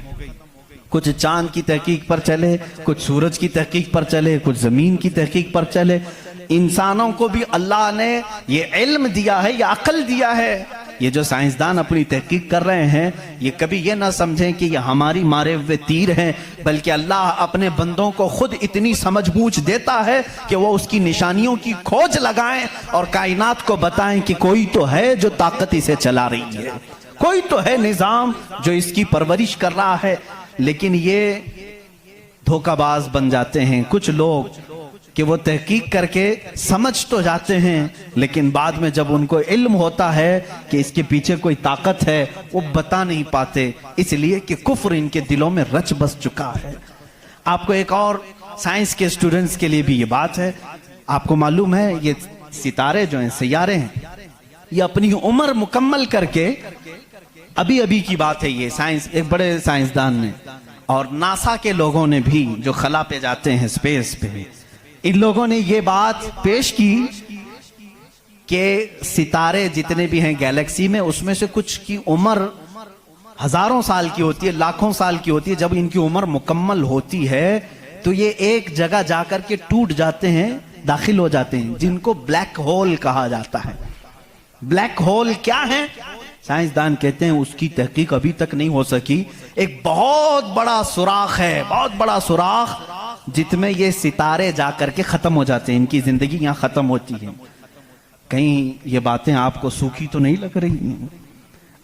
कुछ चांद की तहकीक पर चले, कुछ सूरज की तहकीक पर चले, कुछ जमीन की तहकीक पर चले। इंसानों को भी अल्लाह ने ये इल्म दिया है, ये अकल दिया है। ये जो साइंसदान अपनी तहकीक कर रहे हैं ये कभी ये ना समझें कि ये हमारी मारे हुए तीर हैं, बल्कि अल्लाह अपने बंदों को खुद इतनी समझ बूझ देता है कि वो उसकी निशानियों की खोज लगाएं और कायनात को बताएं कि कोई तो है जो ताकत इसे चला रही है, कोई तो है निजाम जो इसकी परवरिश कर रहा है। लेकिन ये धोखाबाज बन जाते हैं कुछ लोग कि वो तहकीक करके समझ तो जाते हैं, लेकिन बाद में जब उनको इल्म होता है कि इसके पीछे कोई ताकत है वो बता नहीं पाते, इसलिए कि कुफ्र इनके दिलों में रच बस चुका है। आपको एक और साइंस के स्टूडेंट्स के लिए भी ये बात है। आपको मालूम है ये सितारे जो हैं, सैयारे हैं, ये अपनी उम्र मुकम्मल करके, अभी अभी की बात है ये, साइंस एक बड़े साइंसदान ने और नासा के लोगों ने भी जो खला पे जाते हैं स्पेस पे, इन लोगों ने ये बात पेश की कि सितारे जितने भी हैं गैलेक्सी में उसमें से कुछ की उम्र हजारों साल की होती है, लाखों साल की होती है। जब इनकी उम्र मुकम्मल होती है तो ये एक जगह जाकर के टूट जाते हैं, दाखिल हो जाते हैं, जिनको ब्लैक होल कहा जाता है। ब्लैक होल क्या है? साइंसदान कहते हैं उसकी तहकीक अभी तक नहीं हो सकी। एक बहुत बड़ा सुराख है, बहुत बड़ा सुराख, जिसमें ये सितारे जाकर के खत्म हो जाते हैं, इनकी जिंदगी यहाँ खत्म होती है। कहीं ये बातें आपको सूखी तो नहीं लग रही हैं?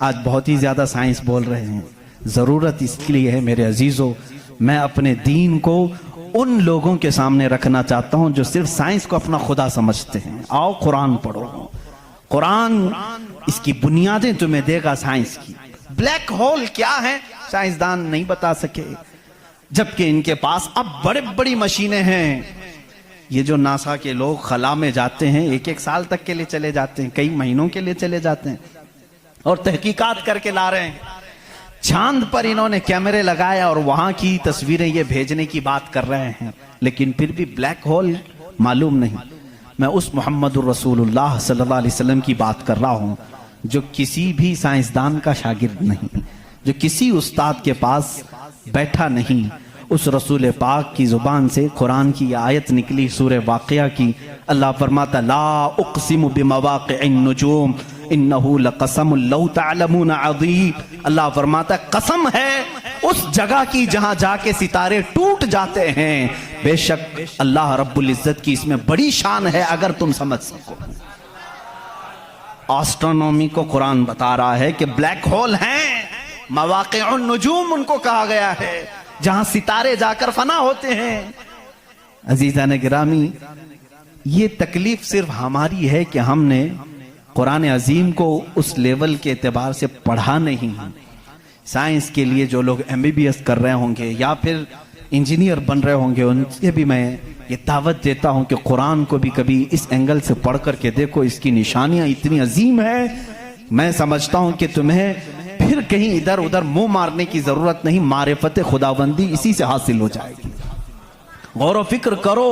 आज बहुत ही ज्यादा साइंस बोल रहे हैं। जरूरत इसलिए है मेरे अजीजों, मैं अपने दीन को उन लोगों के सामने रखना चाहता हूं जो सिर्फ साइंस को अपना खुदा समझते हैं। आओ कुरान पढ़ो, कुरान इसकी बुनियादें तुम्हें देगा साइंस की। ब्लैक होल क्या है साइंसदान नहीं बता सके, जबकि इनके पास अब बड़े बड़ी मशीनें हैं। ये जो नासा के लोग खला में जाते हैं, एक एक साल तक के लिए चले जाते हैं, कई महीनों के लिए चले जाते हैं और तहकीकात करके ला रहे हैं। चांद पर इन्होंने कैमरे लगाए और वहां की तस्वीरें ये भेजने की बात कर रहे हैं, लेकिन फिर भी ब्लैक होल मालूम नहीं। मैं उस मोहम्मदुर रसूलुल्लाह सल्लल्लाहु अलैहि वसल्लम की बात कर रहा हूं जो किसी भी साइंसदान का शागिर्द नहीं, जो किसी उस्ताद के पास बैठा नहीं। उस रसूल पाक की जुबान से कुरान की आयत निकली सूरह वाक़िया की। अल्लाह फरमाता ला उक़सिमु बिमवाक़िअन नुजूम इन्नहु लक़समुन लौ तअलमून अज़ीम। अल्लाह फरमाता कसम है उस जगह की जहां जाके सितारे टूट जाते हैं, बेशक अल्लाह रब्बुल इज्जत की इसमें बड़ी शान है अगर तुम समझ सको। एस्ट्रोनॉमी को कुरान बता रहा है कि ब्लैक होल हैं, मवाक़िउन नुजूम उनको कहा गया है, जहां सितारे जाकर फना होते हैं। अजीज़ान गिरामी, ये तकलीफ सिर्फ हमारी है कि हमने कुरान अजीम को उस लेवल के एतबार से पढ़ा नहीं। साइंस के लिए जो लोग MBBS कर रहे होंगे या फिर इंजीनियर बन रहे होंगे, उनसे भी मैं ये दावत देता हूं कि कुरान को भी कभी इस एंगल से पढ़ करके देखो, इसकी निशानियां इतनी अजीम है। मैं समझता हूं कि तुम्हें फिर कहीं इधर उधर मुंह मारने की जरूरत नहीं, मारिफत खुदाबंदी इसी से हासिल हो जाएगी। गौर व फिक्र करो,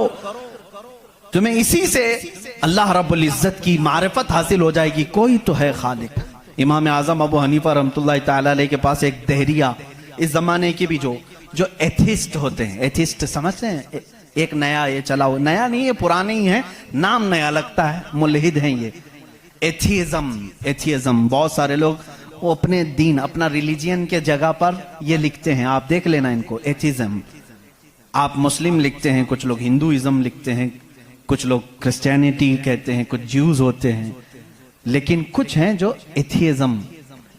तुम्हें इसी से अल्लाह रब्बुल इज्जत की मारिफत हासिल हो जाएगी। कोई तो है खालिक। इमाम आजम अबू हनीफा रहमतुल्लाहि तआला अलैह के पास एक दहरिया, इस जमाने के भी जो एथिस्ट होते हैं, एथिस्ट समझते हैं, एक नया ये चला हो, नया नहीं है पुराने ही है, नाम नया लगता है, मुल्हिद हैं ये। एथियज्म बहुत सारे लोग वो अपने दीन, अपना रिलीजियन के जगह पर ये लिखते हैं, आप देख लेना इनको, एथिज्म। आप मुस्लिम लिखते हैं, कुछ लोग हिंदुइज्म लिखते हैं, कुछ लोग क्रिश्चियनिटी कहते हैं, कुछ ज्यूज होते हैं, लेकिन कुछ हैं जो एथियज्म,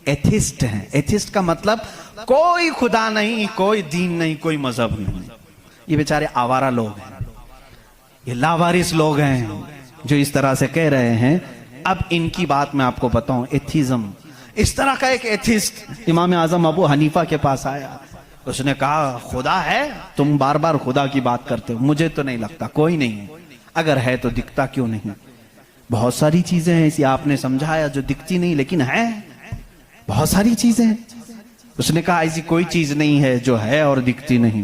एथिस्ट हैं। एथिस्ट का मतलब कोई खुदा नहीं, कोई दीन नहीं, कोई मजहब नहीं। ये बेचारे आवारा लोग हैं, ये लावारिस लोग हैं जो इस तरह से कह रहे हैं। अब इनकी बात मैं आपको बताऊं, एथिज्म, इस तरह का एक एथिस्ट इमाम आजम अबू हनीफा के पास आया, उसने कहा खुदा है, तुम बार बार खुदा की बात करते हो, मुझे तो नहीं लगता, कोई नहीं है। अगर है तो दिखता क्यों नहीं? बहुत सारी चीजें हैं ऐसी आपने समझाया जो दिखती नहीं लेकिन है, बहुत सारी चीजें हैं। उसने कहा ऐसी कोई चीज नहीं है जो है और दिखती नहीं।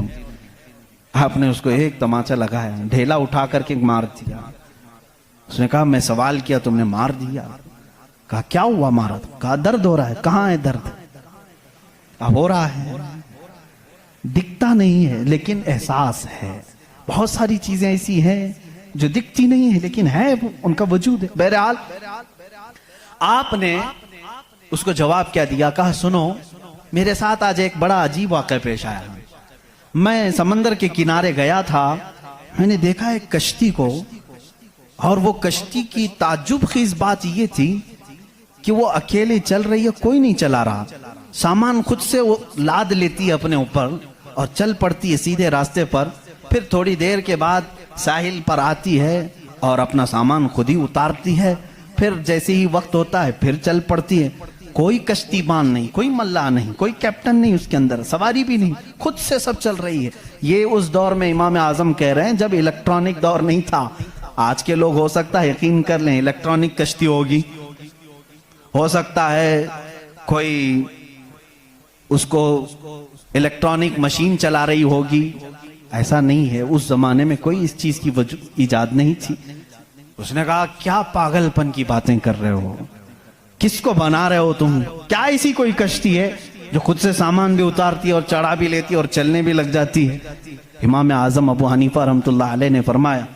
आपने उसको एक तमाचा लगाया, ढेला उठा करके मार दिया। उसने कहा मैं सवाल किया तुमने मार दिया। कहा क्या हुआ मारा? कहा दर्द हो रहा है। कहाँ है दर्द? अब हो रहा है, दिखता नहीं है लेकिन एहसास है। बहुत सारी चीजें ऐसी हैं जो दिखती नहीं है लेकिन है, उनका वजूद है। बहरहाल आपने उसको जवाब क्या दिया? कहा सुनो, मेरे साथ आज एक बड़ा अजीब वाक़या पेश आया। मैं समंदर के किनारे गया था, मैंने देखा एक कश्ती को, और वो कश्ती की ताज्जुबखेज बात ये थी कि वो अकेले चल रही है, कोई नहीं चला रहा। सामान खुद से वो लाद लेती है अपने ऊपर और चल पड़ती है सीधे रास्ते पर। फिर थोड़ी देर के बाद साहिल पर आती है और अपना सामान खुद ही उतारती है। फिर जैसे ही वक्त होता है फिर चल पड़ती है। कोई कश्तीबान नहीं, कोई मल्लाह नहीं, कोई कैप्टन नहीं उसके अंदर, सवारी भी नहीं, खुद से सब चल रही है। ये उस दौर में इमाम आजम कह रहे हैं जब इलेक्ट्रॉनिक दौर नहीं था। आज के लोग हो सकता है यकीन कर लें इलेक्ट्रॉनिक कश्ती होगी, हो सकता है कोई उसको इलेक्ट्रॉनिक मशीन चला रही होगी। ऐसा नहीं है, उस जमाने में कोई इस चीज की इजाद नहीं थी। उसने कहा क्या पागलपन की बातें कर रहे हो, किसको बना रहे हो तुम? क्या ऐसी कोई कश्ती है जो खुद से सामान भी उतारती है और चढ़ा भी लेती है और चलने भी लग जाती है? इमाम आजम अबू हनीफा रहमतुल्लाह अलैह ने फरमाया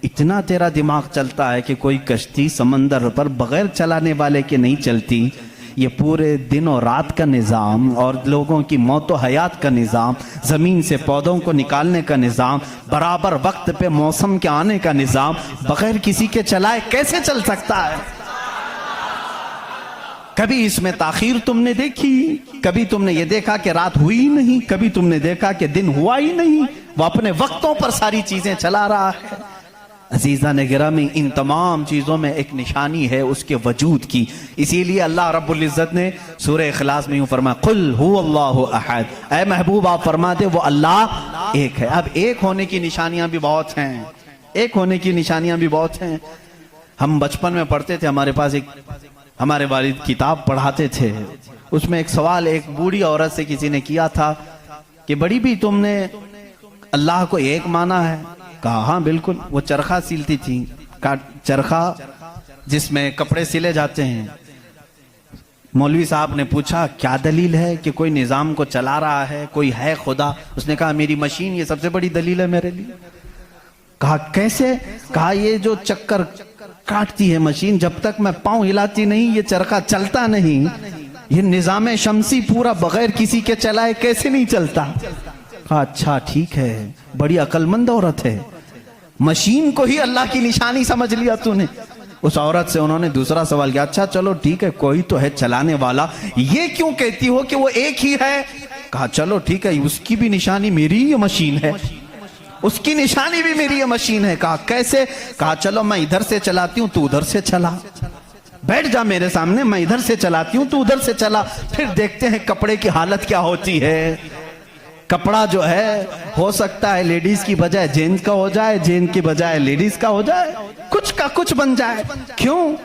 इतना तेरा दिमाग चलता है कि कोई कश्ती समंदर पर बगैर चलाने वाले के नहीं चलती। ये पूरे दिन और रात का निज़ाम और लोगों की मौत व हयात का निज़ाम, ज़मीन से पौधों को निकालने का निज़ाम, बराबर वक्त पे मौसम के आने का निज़ाम बगैर किसी के चलाए कैसे चल सकता है? कभी इसमें ताखीर तुमने देखी? कभी तुमने ये देखा कि रात हुई ही नहीं? कभी तुमने देखा कि दिन हुआ ही नहीं? वो अपने वक्तों पर सारी चीजें चला रहा है। अजीज़ा ने गिरामी, इन तमाम चीज़ों में एक निशानी है उसके वजूद की। इसीलिए अल्लाह रब्बुल इज़्ज़त ने सूरह इखलास में यूँ फरमाया कुल हुवल्लाहु अहद, ऐ महबूब आप फरमा दे वो अल्लाह एक है। अब एक होने की निशानियां भी बहुत हैं, एक होने की निशानियां भी बहुत हैं। हम बचपन में पढ़ते थे, हमारे पास एक हमारे वालिद किताब पढ़ाते थे, उसमें एक सवाल एक बूढ़ी औरत से किसी ने किया था कि बड़ी भी तुमने अल्लाह को एक माना है? कहा हाँ बिल्कुल। वो चरखा सिलती थी, चरखा जिसमें कपड़े सिले जाते हैं। मौलवी साहब ने पूछा क्या दलील है कि कोई निज़ाम को चला रहा है, कोई है खुदा? उसने कहा मेरी मशीन ये सबसे बड़ी दलील है मेरे लिए। कहा कैसे? कहा ये जो चक्कर काटती है मशीन, जब तक मैं पांव हिलाती नहीं ये चरखा चलता नहीं। ये निज़ाम शमसी पूरा बगैर किसी के चलाए कैसे नहीं चलता? कहा अच्छा ठीक है, बड़ी अक्लमंद औरत है, मशीन को ही अल्लाह की निशानी समझ लिया तूने। उस औरत से उन्होंने दूसरा सवाल किया, अच्छा चलो ठीक है कोई तो है चलाने वाला, ये क्यों कहती हो कि वो एक ही है? कहा चलो ठीक है उसकी भी निशानी मेरी ही मशीन है, उसकी निशानी भी मेरी ये मशीन है। कहा कैसे? कहा चलो मैं इधर से चलाती हूँ तू उधर से चला, बैठ जा मेरे सामने, मैं इधर से चलाती हूँ तू उधर से चला, फिर देखते हैं कपड़े की हालत क्या होती है। कपड़ा जो है हो सकता है लेडीज की बजाय जेंट्स का हो जाए, जेंट्स की बजाय लेडीज का हो जाए, कुछ का कुछ बन जाए। क्यों?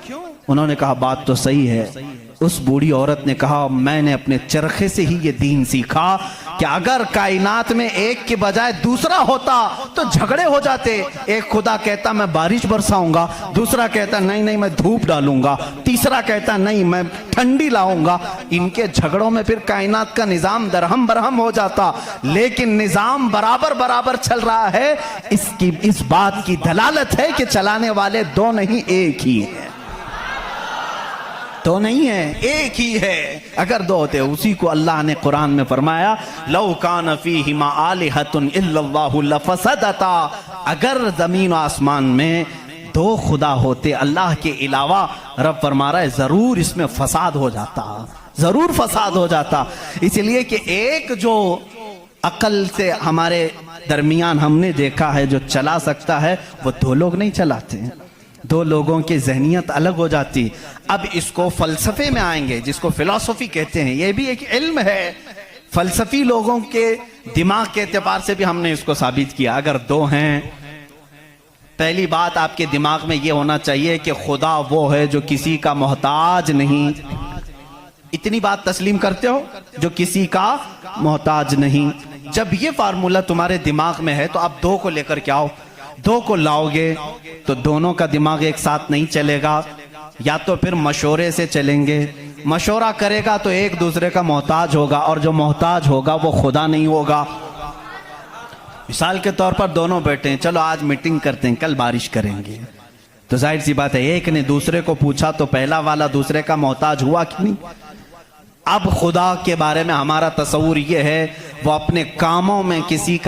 उन्होंने कहा बात तो सही है। उस बूढ़ी औरत ने कहा मैंने अपने चरखे से ही ये दीन सीखा कि अगर कायनात में एक के बजाय दूसरा होता तो झगड़े हो जाते। एक खुदा कहता मैं बारिश बरसाऊंगा, दूसरा कहता नहीं नहीं मैं धूप डालूंगा, तीसरा कहता नहीं मैं ठंडी लाऊंगा। इनके झगड़ों में फिर कायनात का निजाम दरहम बरहम हो जाता। लेकिन निजाम बराबर बराबर चल रहा है, इस बात की दलालत है कि चलाने वाले दो नहीं एक ही है, तो नहीं है एक ही है। अगर दो होते, उसी को अल्लाह ने कुरान में फरमाया लौ कान फीहिमा आलिहतुन इल्लल्लाहु लफसदता, अगर जमीन और आसमान में दो खुदा होते अल्लाह के अलावा, रब फरमा रहा है जरूर इसमें फसाद हो जाता, जरूर फसाद हो जाता। इसलिए कि एक जो अकल से हमारे दरमियान हमने देखा है जो चला सकता है वो दो लोग नहीं चलाते हैं, दो लोगों की जहनियत अलग हो जाती। अब इसको फलसफे में आएंगे जिसको फिलॉसफी कहते हैं, ये भी एक इल्म है। फलसफी लोगों के दिमाग के एतबार से भी हमने इसको साबित किया। अगर दो हैं पहली बात आपके दिमाग में ये होना चाहिए कि खुदा वो है जो किसी का मोहताज नहीं। इतनी बात तस्लीम करते हो, जो किसी का मोहताज नहीं। जब ये फार्मूला तुम्हारे दिमाग में है तो आप दो को लेकर के आओ। दो को लाओगे तो दोनों का दिमाग एक साथ नहीं चलेगा, या तो फिर मशवरे से चलेंगे। मशवरा करेगा तो एक दूसरे का मोहताज होगा, और जो मोहताज होगा वो खुदा नहीं होगा। मिसाल के तौर पर दोनों बैठे हैं, चलो आज मीटिंग करते हैं, कल बारिश करेंगे, तो जाहिर सी बात है एक ने दूसरे को पूछा तो पहला वाला दूसरे का मोहताज हुआ कि नहीं। अब खुदा के बारे में हमारा तस्वूर ये है, वो अपने कामों में किसी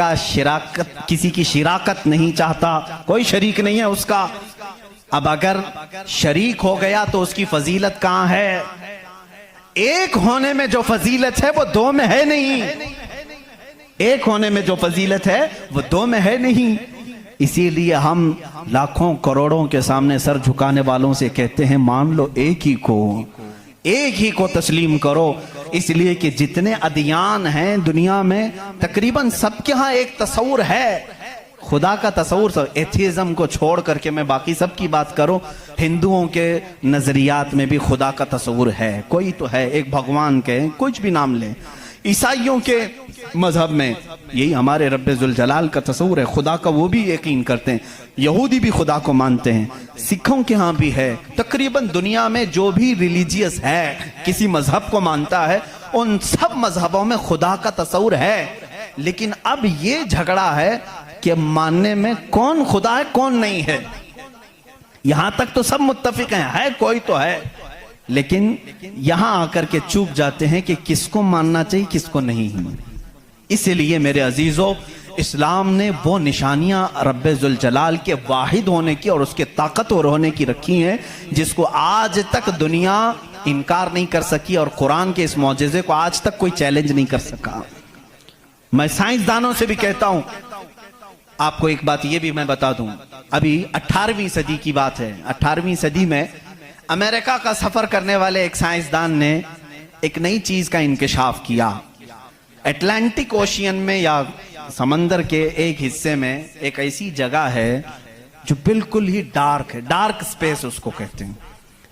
की शिराकत नहीं चाहता, कोई शरीक नहीं है उसका। अब अगर शरीक हो गया तो उसकी फजीलत कहां है? एक होने में जो फजीलत है वो दो में है नहीं। एक होने में जो फजीलत है वो दो में है नहीं। इसीलिए हम लाखों करोड़ों के सामने सर झुकाने वालों से कहते हैं मान लो एक ही को तस्लीम करो। इसलिए कि जितने अदियान हैं दुनिया में तकरीबन सबके यहाँ एक तस्वूर है खुदा का तस्वूर। सब एथिज्म को छोड़ करके मैं बाकी सब की बात करूं, हिंदुओं के नजरियात में भी खुदा का तस्वूर है, कोई तो है, एक भगवान के कुछ भी नाम ले। ईसाइयों के मजहब में यही हमारे रब्बे जुल जलाल का तस्वूर है, खुदा का वो भी यकीन करते हैं। यहूदी भी खुदा को मानते हैं, सिखों के यहाँ भी है। तकरीबन दुनिया में जो भी रिलीजियस है, किसी मजहब को मानता है, उन सब मजहबों में खुदा का तस्वूर है। लेकिन अब ये झगड़ा है कि मानने में कौन खुदा है कौन नहीं है। यहां तक तो सब मुत्तफिक हैं, है कोई तो है, लेकिन यहां आकर के चूक जाते हैं कि किसको मानना चाहिए किसको नहीं। इसलिए मेरे अजीजों, इस्लाम ने वो निशानियां रब्बे जुल जलाल के वाहिद होने की और उसके ताकतवर होने की रखी हैं, जिसको आज तक दुनिया इनकार नहीं कर सकी, और कुरान के इस मौजज़े को आज तक कोई चैलेंज नहीं कर सका। मैं साइंसदानों से भी कहता हूं, आपको एक बात ये भी मैं बता दूं, अभी 18वीं सदी की बात है। 18वीं सदी में अमेरिका का सफर करने वाले एक साइंसदान ने एक नई चीज का इंकशाफ किया। अटलांटिक ओशियन में या समंदर के एक हिस्से में एक ऐसी जगह है जो बिल्कुल ही डार्क है, डार्क स्पेस उसको कहते हैं,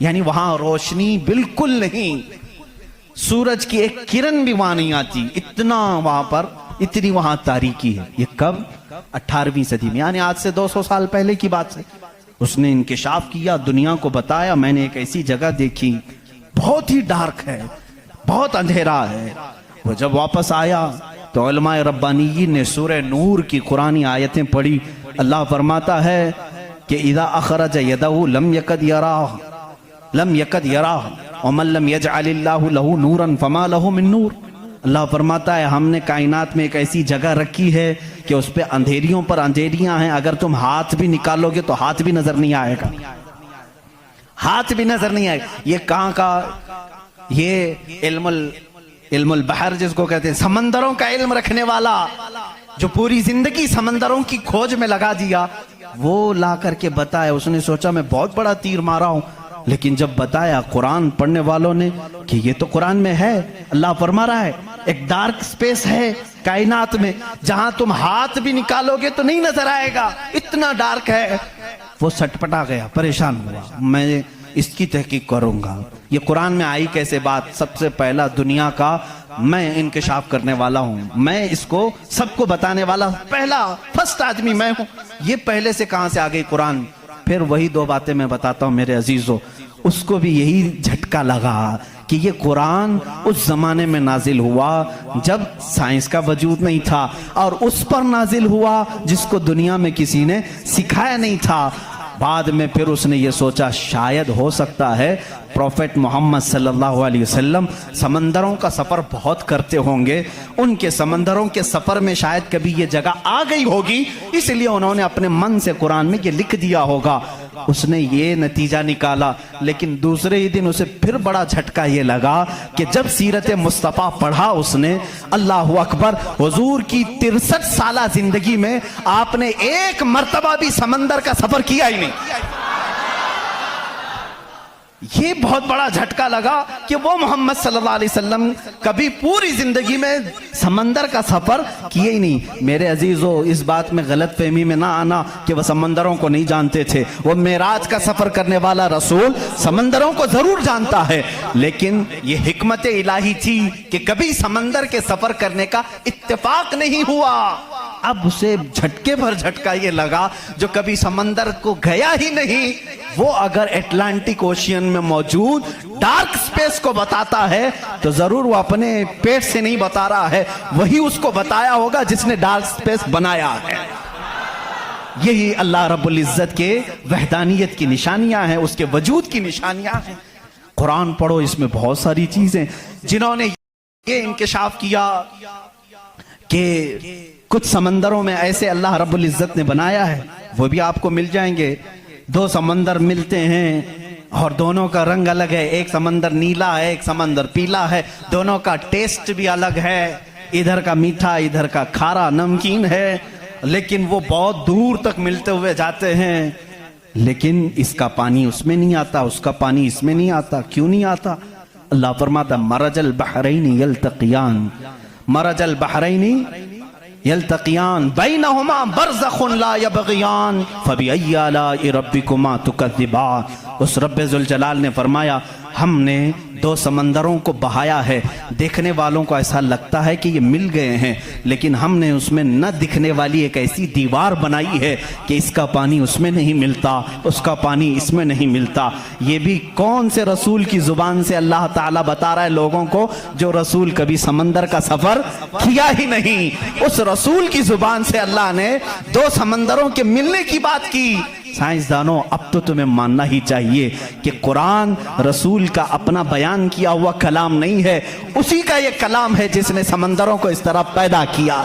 यानी वहां रोशनी बिल्कुल नहीं, सूरज की एक किरण भी वहां नहीं आती, इतना वहां पर, इतनी वहां तारीकी है। ये कब? 18वीं सदी में, यानी आज से 200 साल पहले की बात है। उसने इंकशाफ किया, दुनिया को बताया मैंने एक ऐसी जगह देखी, बहुत ही डार्क है, बहुत अंधेरा है। वो जब वापस आया तो उलमाए रब्बानीयीन ने सूरह नूर की कुरानी आयतें पढ़ी। अल्लाह फरमाता है कि इज़ा अखरज यदहु लम यकद यराह व मन लम यजअलिल्लाहु लहू नूरन फमा लहू मिन नूर। अल्लाह फरमाता है हमने कायनात में एक ऐसी जगह रखी है कि उस पे अंधेरियों पर अंधेरियां हैं, अगर तुम हाथ भी निकालोगे तो हाथ भी नजर नहीं आएगा, हाथ भी नजर नहीं आएगा। ये कहां का? ये इल्मुल बहर जिसको कहते हैं, समंदरों का इल्म रखने वाला, जो पूरी जिंदगी समंदरों की खोज में लगा दिया, वो ला करके बताया। उसने सोचा मैं बहुत बड़ा तीर मारा हूं, लेकिन जब बताया कुरान पढ़ने वालों ने कि ये तो कुरान में है, अल्लाह फरमा रहा है एक डार्क स्पेस है कायनात में जहां तुम हाथ भी निकालोगे तो नहीं नजर आएगा, इतना डार्क है। वो सटपटा गया, परेशान हुआ, मैं इसकी तहकीक करूंगा। ये कुरान में आई कैसे बात? सबसे पहला दुनिया का मैं इंकशाफ करने वाला हूं, मैं इसको सबको बताने वाला पहला फर्स्ट आदमी मैं हूं। ये पहले से कहां से आ गई कुरान? फिर वही दो बातें मैं बताता हूं मेरे अजीजों। उसको भी यही झटका लगा कि ये कुरान उस जमाने में नाजिल हुआ जब साइंस का वजूद नहीं था, और उस पर नाजिल हुआ जिसको दुनिया में किसी ने सिखाया नहीं था। बाद में फिर उसने ये सोचा शायद हो सकता है प्रॉफेट मोहम्मद सल्लल्लाहु अलैहि वसल्लम समंदरों का सफर बहुत करते होंगे, उनके समंदरों के सफर में शायद कभी ये जगह आ गई होगी, इसलिए उन्होंने अपने मन से कुरान में ये लिख दिया होगा। उसने ये नतीजा निकाला। लेकिन दूसरे ही दिन उसे फिर बड़ा झटका ये लगा कि जब सीरत मुस्तफ़ा पढ़ा उसने, अल्लाह अकबर, हुजूर की 63 साला जिंदगी में आपने एक मर्तबा भी समंदर का सफर किया ही नहीं। ये बहुत बड़ा झटका लगा कि वो मोहम्मद सल्लल्लाहु अलैहि वसल्लम कभी पूरी जिंदगी में समंदर का सफर किए ही नहीं। मेरे अजीजों, इस बात में गलत फहमी में ना आना कि वह समंदरों को नहीं जानते थे। वो मेराज का सफर करने वाला रसूल समंदरों को जरूर जानता है, लेकिन ये हिकमत इलाही थी कि कभी समंदर के सफर करने का इत्तेफाक नहीं हुआ। अब उसे झटके भर झटका ये लगा जो कभी समंदर को गया ही नहीं, वो अगर अटलांटिक ओशियन में मौजूद डार्क स्पेस को बताता है तो जरूर वो अपने पेट से नहीं बता रहा है, वही उसको बताया होगा जिसने डार्क स्पेस बनाया है। यही अल्लाह रब्बुल इज्जत के वहदानियत की निशानियां हैं, उसके वजूद की निशानियां हैं। कुरान पढ़ो, इसमें बहुत सारी चीजें जिन्होंने ये इंकिशाफ किया कि कुछ समंदरों में ऐसे अल्लाह रब्बुल इज्जत ने बनाया है, वो भी आपको मिल जाएंगे। दो समंदर मिलते हैं और दोनों का रंग अलग है, एक समंदर नीला है, एक समंदर पीला है, दोनों का टेस्ट भी अलग है, इधर का मीठा इधर का खारा नमकीन है, लेकिन वो बहुत दूर तक मिलते हुए जाते हैं। लेकिन इसका पानी उसमें नहीं आता, उसका पानी इसमें नहीं आता। क्यों नहीं आता? अल्लाह फरमाता मरजल बहरैनी यल्तक़ियान, मरजल बहरैनी यल्तक़ियान बैनहुमा बरज़ख़ुन ला यबग़ियान फ़बिअय्यि आलाइ रब्बिकुमा तुकज़्ज़िबान। उस रब्बे ज़ुल जलाल ने फरमाया, हमने दो समंदरों को बहाया है। देखने वालों को ऐसा लगता है कि ये मिल गए हैं, लेकिन हमने उसमें न दिखने वाली एक ऐसी दीवार बनाई है कि इसका पानी उसमें नहीं मिलता, उसका पानी इसमें नहीं मिलता। ये भी कौन से रसूल की जुबान से अल्लाह ताला बता रहा है लोगों को, जो रसूल कभी समंदर का सफर किया ही नहीं। उस रसूल की जुबान से अल्लाह ने दो समंदरों के मिलने की बात की। साइंसदानों, अब तो तुम्हें मानना ही चाहिए कि कुरान रसूल का अपना बयान किया हुआ कलाम नहीं है, उसी का ये कलाम है जिसने समंदरों को इस तरह पैदा किया।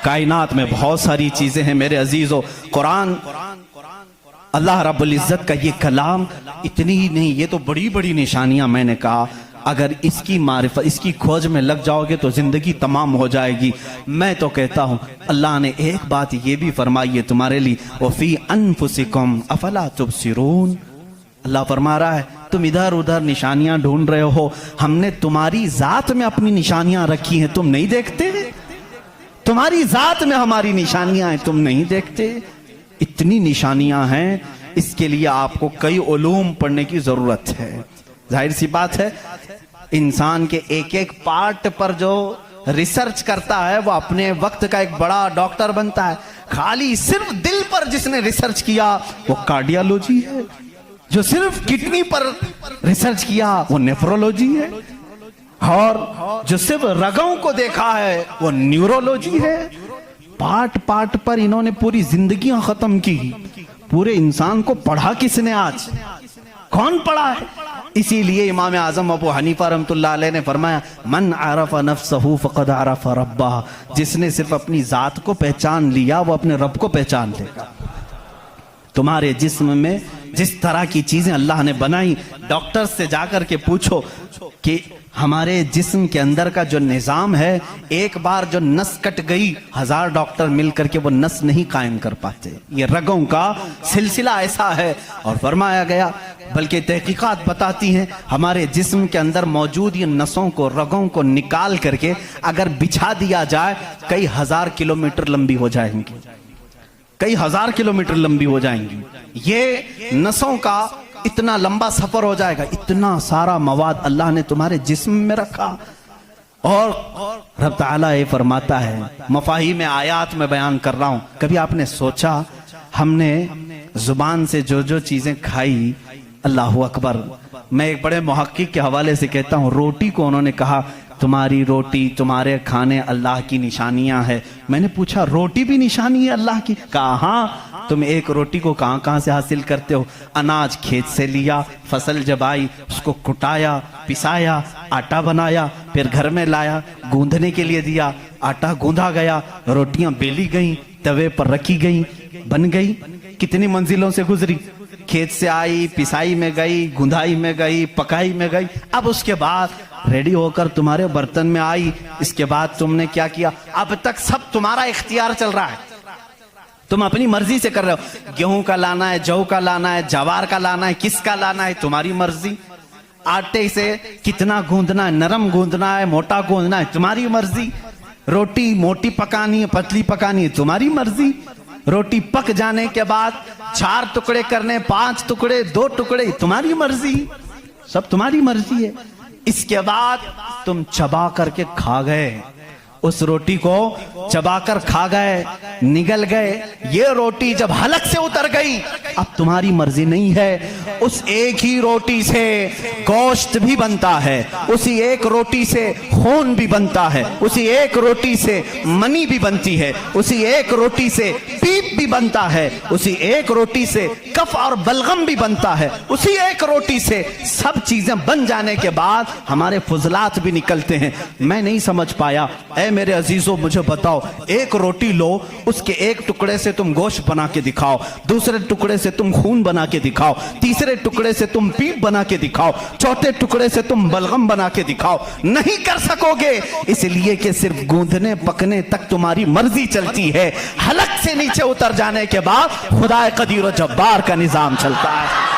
कायनात में बहुत सारी चीजें हैं मेरे अजीजों। कुरान अल्लाह रब्बुल इज्जत का ये कलाम इतनी ही नहीं, ये तो बड़ी बड़ी निशानियां मैंने कहा। अगर इसकी मारिफत, इसकी खोज में लग जाओगे तो जिंदगी तमाम हो जाएगी। मैं तो कहता हूं अल्लाह ने एक बात ये भी फरमाई है तुम्हारे लिए, वफी अनफुसिकुम अफला तुबसिरून। अल्लाह फरमा रहा है तुम इधर उधर निशानियां ढूंढ रहे हो, हमने तुम्हारी जात में अपनी निशानियां रखी हैं, तुम नहीं देखते? तुम्हारी जात में हमारी निशानियां हैं, तुम नहीं देखते? इतनी निशानियां हैं, इसके लिए आपको कई उलूम पढ़ने की जरूरत है। जाहिर सी बात है, इंसान के एक एक पार्ट पर जो रिसर्च करता है वो अपने वक्त का एक बड़ा डॉक्टर बनता है। खाली सिर्फ दिल पर जिसने रिसर्च किया वो कार्डियोलॉजी है, जो सिर्फ किडनी पर रिसर्च किया वो नेफ्रोलॉजी है, और जो सिर्फ रगों को देखा है वो न्यूरोलॉजी है। पार्ट पार्ट पर इन्होंने पूरी जिंदगियां खत्म की। पूरे इंसान को पढ़ा किसने? आज कौन पढ़ा है? इसीलिए इमाम आजम अबू हनीफा रहमतुल्लाह अलैह ने फरमाया, मन आरफ़ नफ्सहू फ़क़द आरफ़ रब्बह। जिसने सिर्फ अपनी जात को पहचान लिया वो अपने रब को पहचान लेगा। तुम्हारे जिस्म में जिस तरह की चीजें अल्लाह ने बनाई, डॉक्टर से जाकर के पूछो कि हमारे जिस्म के अंदर का जो निज़ाम है, एक बार जो नस कट गई 1000 डॉक्टर मिलकर के वो नस नहीं कायम कर पाते। ये रगों का सिलसिला ऐसा है। और फरमाया गया, बल्कि तहकीकात बताती हैं हमारे जिस्म के अंदर मौजूद ये नसों को, रगों को निकाल करके अगर बिछा दिया जाए कई 1000 किलोमीटर लंबी हो जाएंगी, कई 1000 किलोमीटर लंबी हो जाएंगी। ये नसों का इतना लंबा सफर हो जाएगा। इतना सारा मवाद अल्लाह ने तुम्हारे जिस्म में रखा। और रब ताला ये फरमाता है, मफाहिम में आयात में बयान कर रहा हूं, कभी आपने सोचा हमने जुबान से जो जो चीजें खाई, अल्लाह अकबर। मैं एक बड़े मुहक्किक के हवाले से कहता हूं, रोटी को उन्होंने कहा तुम्हारी रोटी, तुम्हारे खाने अल्लाह की निशानियां है। मैंने पूछा रोटी भी निशानी है अल्लाह की? कहा हाँ। तुम एक रोटी को कहां कहां से हासिल करते हो? अनाज खेत से लिया, फसल जब आई उसको कुटाया, पिसाया, आटा बनाया, फिर घर में लाया, गूंदने के लिए दिया, आटा गूंधा गया, रोटियां बेली गई, तवे पर रखी गई, बन गई। कितनी मंजिलों से गुजरी, खेत से आई, पिसाई में गई, गुंधाई में गई, पकाई में गई, अब उसके बाद रेडी होकर तुम्हारे बर्तन में आई। इसके बाद तुमने क्या किया? अब तक सब तुम्हारा इख्तियार चल रहा है। तुम अपनी मर्जी से कर रहे हो। गेहूं का लाना है, जौ का लाना है, जवार का लाना है, किसका लाना है, तुम्हारी मर्जी। आटे से कितना गूंदना है, नरम गूंदना है, मोटा गूंदना है, तुम्हारी मर्जी। रोटी मोटी पकानी है, पतली पकानी है, तुम्हारी मर्जी। रोटी पक जाने के बाद 4 टुकड़े करने, 5 टुकड़े, 2 टुकड़े, तुम्हारी मर्जी। सब तुम्हारी मर्जी है। इसके बाद तुम चबा करके खा गए, उस रोटी को चबाकर खा गए, निगल गए। ये रोटी जब हलक से उतर गई, अब तुम्हारी मर्जी नहीं है। उस एक ही रोटी से गोश्त भी बनता है, उसी एक रोटी से खून भी बनता है, उसी एक रोटी से मनी भी बनती है, उसी एक रोटी से पीप भी बनता है, उसी एक रोटी से कफ और बलगम भी बनता है, उसी एक रोटी से सब चीजें बन जाने के बाद हमारे फुजलात भी निकलते हैं। मैं नहीं समझ पाया। ऐ मेरे अजीजों, मुझे बताओ, एक रोटी लो, उसके एक टुकड़े से तुम गोश्त बना के दिखाओ, दूसरे टुकड़े से तुम खून बना के दिखाओ, तीसरे टुकड़े से तुम पीप बना के दिखाओ, चौथे टुकड़े से तुम बलगम बना के दिखाओ। नहीं कर सकोगे, इसलिए कि सिर्फ गूंदने पकने तक तुम्हारी मर्जी चलती है। हलक से नीचे उतर जाने के बाद खुदा कदीर और जब्बार का निजाम चलता है।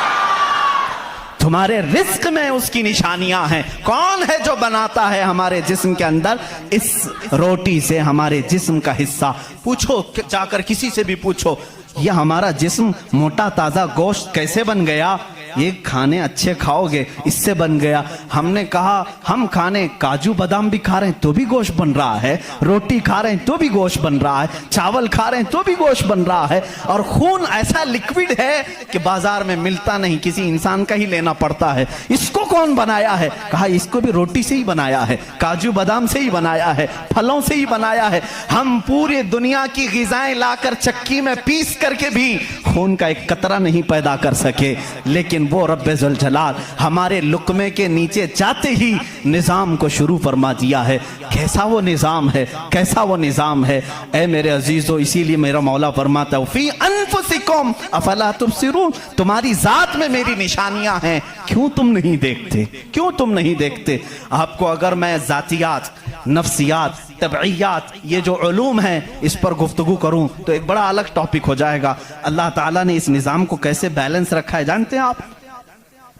तुम्हारे रिस्क में उसकी निशानियां हैं। कौन है जो बनाता है हमारे जिस्म के अंदर इस रोटी से हमारे जिस्म का हिस्सा? पूछो, जाकर किसी से भी पूछो, यह हमारा जिस्म मोटा ताजा गोश्त कैसे बन गया? ये खाने अच्छे खाओगे, इससे बन गया। हमने कहा हम खाने काजू बादाम भी खा रहे हैं तो भी गोश्त बन रहा है, रोटी खा रहे हैं तो भी गोश्त बन रहा है, चावल खा रहे हैं तो भी गोश्त बन रहा है। और खून ऐसा लिक्विड है कि बाजार में मिलता नहीं, किसी इंसान का ही लेना पड़ता है। इसको कौन बनाया है? कहा इसको भी रोटी से ही बनाया है, काजू बादाम से ही बनाया है, फलों से ही बनाया है। हम पूरी दुनिया की ग़िज़ाएं लाकर चक्की में पीस करके भी खून का एक कतरा नहीं पैदा कर सके, लेकिन वो रब्बे ज़ुल जलाल हमारे लुक्मे के नीचे जाते ही निज़ाम को शुरू फरमा दिया है। कैसा वो निज़ाम है, कैसा वो निज़ाम है। ऐ मेरे अजीज़ों, इसीलिए मेरा मौला फरमाता है फी अनफुसिकुम अफला तुबसिरून, तुम्हारी जात में मेरी निशानियां हैं, क्यों तुम नहीं देखते, क्यों तुम नहीं देखते? आपको अगर मैं जातियात, नफ्सियात, तबईयात, ये जो उलूम हैं, इस पर गुफ्तगू करूं तो एक बड़ा अलग टॉपिक हो जाएगा। अल्लाह ताला ने इस निज़ाम को कैसे बैलेंस रखा है जानते हैं आप?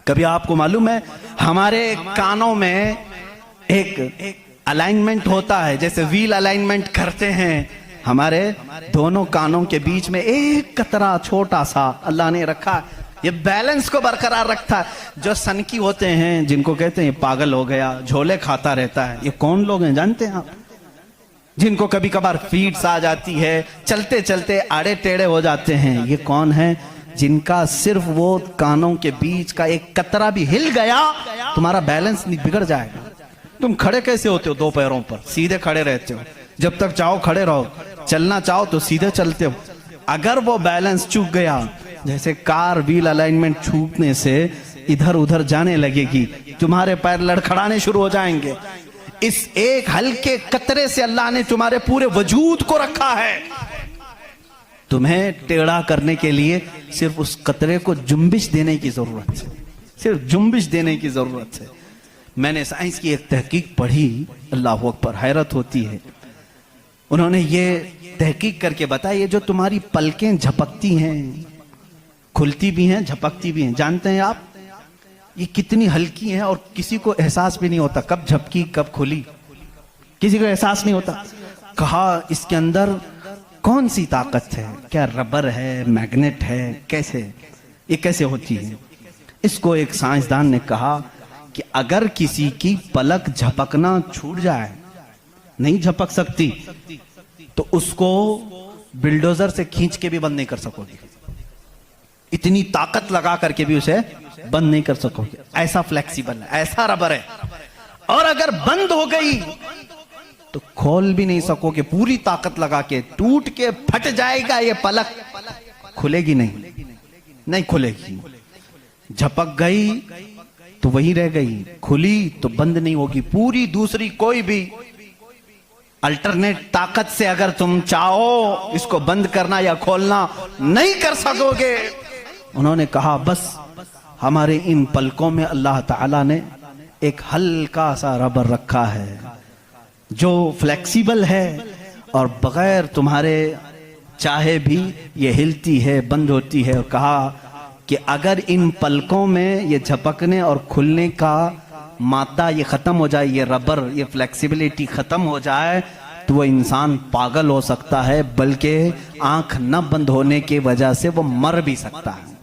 कभी आपको मालूम है हमारे कानों में एक अलाइनमेंट होता है, जैसे व्हील अलाइनमेंट करते हैं, हमारे दोनों कानों के बीच में एक कतरा छोटा सा अल्लाह ने रखा, ये बैलेंस को बरकरार रखता है। जो सनकी होते हैं, जिनको कहते हैं पागल हो गया, झोले खाता रहता है, ये कौन लोग हैं जानते हैं आप? जिनको कभी कभार फीड्स आ जाती है, चलते चलते आड़े टेढ़े हो जाते हैं, ये कौन है? जिनका सिर्फ वो कानों के बीच का एक कतरा भी हिल गया, तुम्हारा बैलेंस बिगड़ जाएगा। तुम खड़े कैसे होते हो? 2 पैरों पर सीधे खड़े रहते हो, जब तक चाहो खड़े रहो, चलना चाहो तो सीधे चलते हो। अगर वो बैलेंस चूक गया, जैसे कार व्हील अलाइनमेंट छूटने से इधर उधर जाने लगेगी, तुम्हारे पैर लड़खड़ाने शुरू हो जाएंगे। इस एक हल्के कतरे से अल्लाह ने तुम्हारे पूरे वजूद को रखा है। तुम्हें टेढ़ा करने के लिए सिर्फ उस कतरे को जुम्बिश देने की जरूरत है, सिर्फ जुम्बिश देने की जरूरत है। मैंने साइंस की एक तहकीक पढ़ी, अल्लाह अकबर, हैरत होती है। उन्होंने ये तहकीक करके बताया, ये जो तुम्हारी पलकें झपकती हैं, खुलती भी हैं, झपकती भी हैं, जानते हैं आप ये कितनी हल्की हैं और किसी को एहसास भी नहीं होता कब झपकी कब खुली, किसी को एहसास नहीं होता। कहा इसके अंदर कौन सी ताकत है? क्या रबर है, मैग्नेट है, कैसे ये कैसे होती है? इसको एक साइंसदान ने कहा कि अगर किसी की पलक झपकना छूट जाए, नहीं झपक सकती, तो उसको बिल्डोजर से खींच के भी बंद नहीं कर सकोगे, इतनी ताकत लगा करके भी उसे बंद नहीं कर सकोगे। ऐसा फ्लेक्सिबल है, ऐसा रबर है। और अगर बंद हो गई तो खोल भी नहीं सकोगे, पूरी ताकत लगा के, टूट के फट जाएगा ये पलक, खुलेगी नहीं, नहीं खुलेगी। झपक गई तो वही रह गई, खुली तो बंद नहीं होगी। पूरी दूसरी कोई भी अल्टरनेट ताकत से अगर तुम चाहो इसको बंद करना या खोलना, नहीं कर सकोगे। उन्होंने कहा बस हमारे इन पलकों में अल्लाह ताला ने एक हल्का सा रबर रखा है जो फ्लेक्सिबल है और बगैर तुम्हारे चाहे भी ये हिलती है, बंद होती है, और कहा कि अगर इन पलकों में ये झपकने और खुलने का मादा ये ख़त्म हो जाए, ये रबर, ये फ्लेक्सिबिलिटी ख़त्म हो जाए, तो वो इंसान पागल हो सकता है, बल्कि आंख न बंद होने की वजह से वो मर भी सकता है।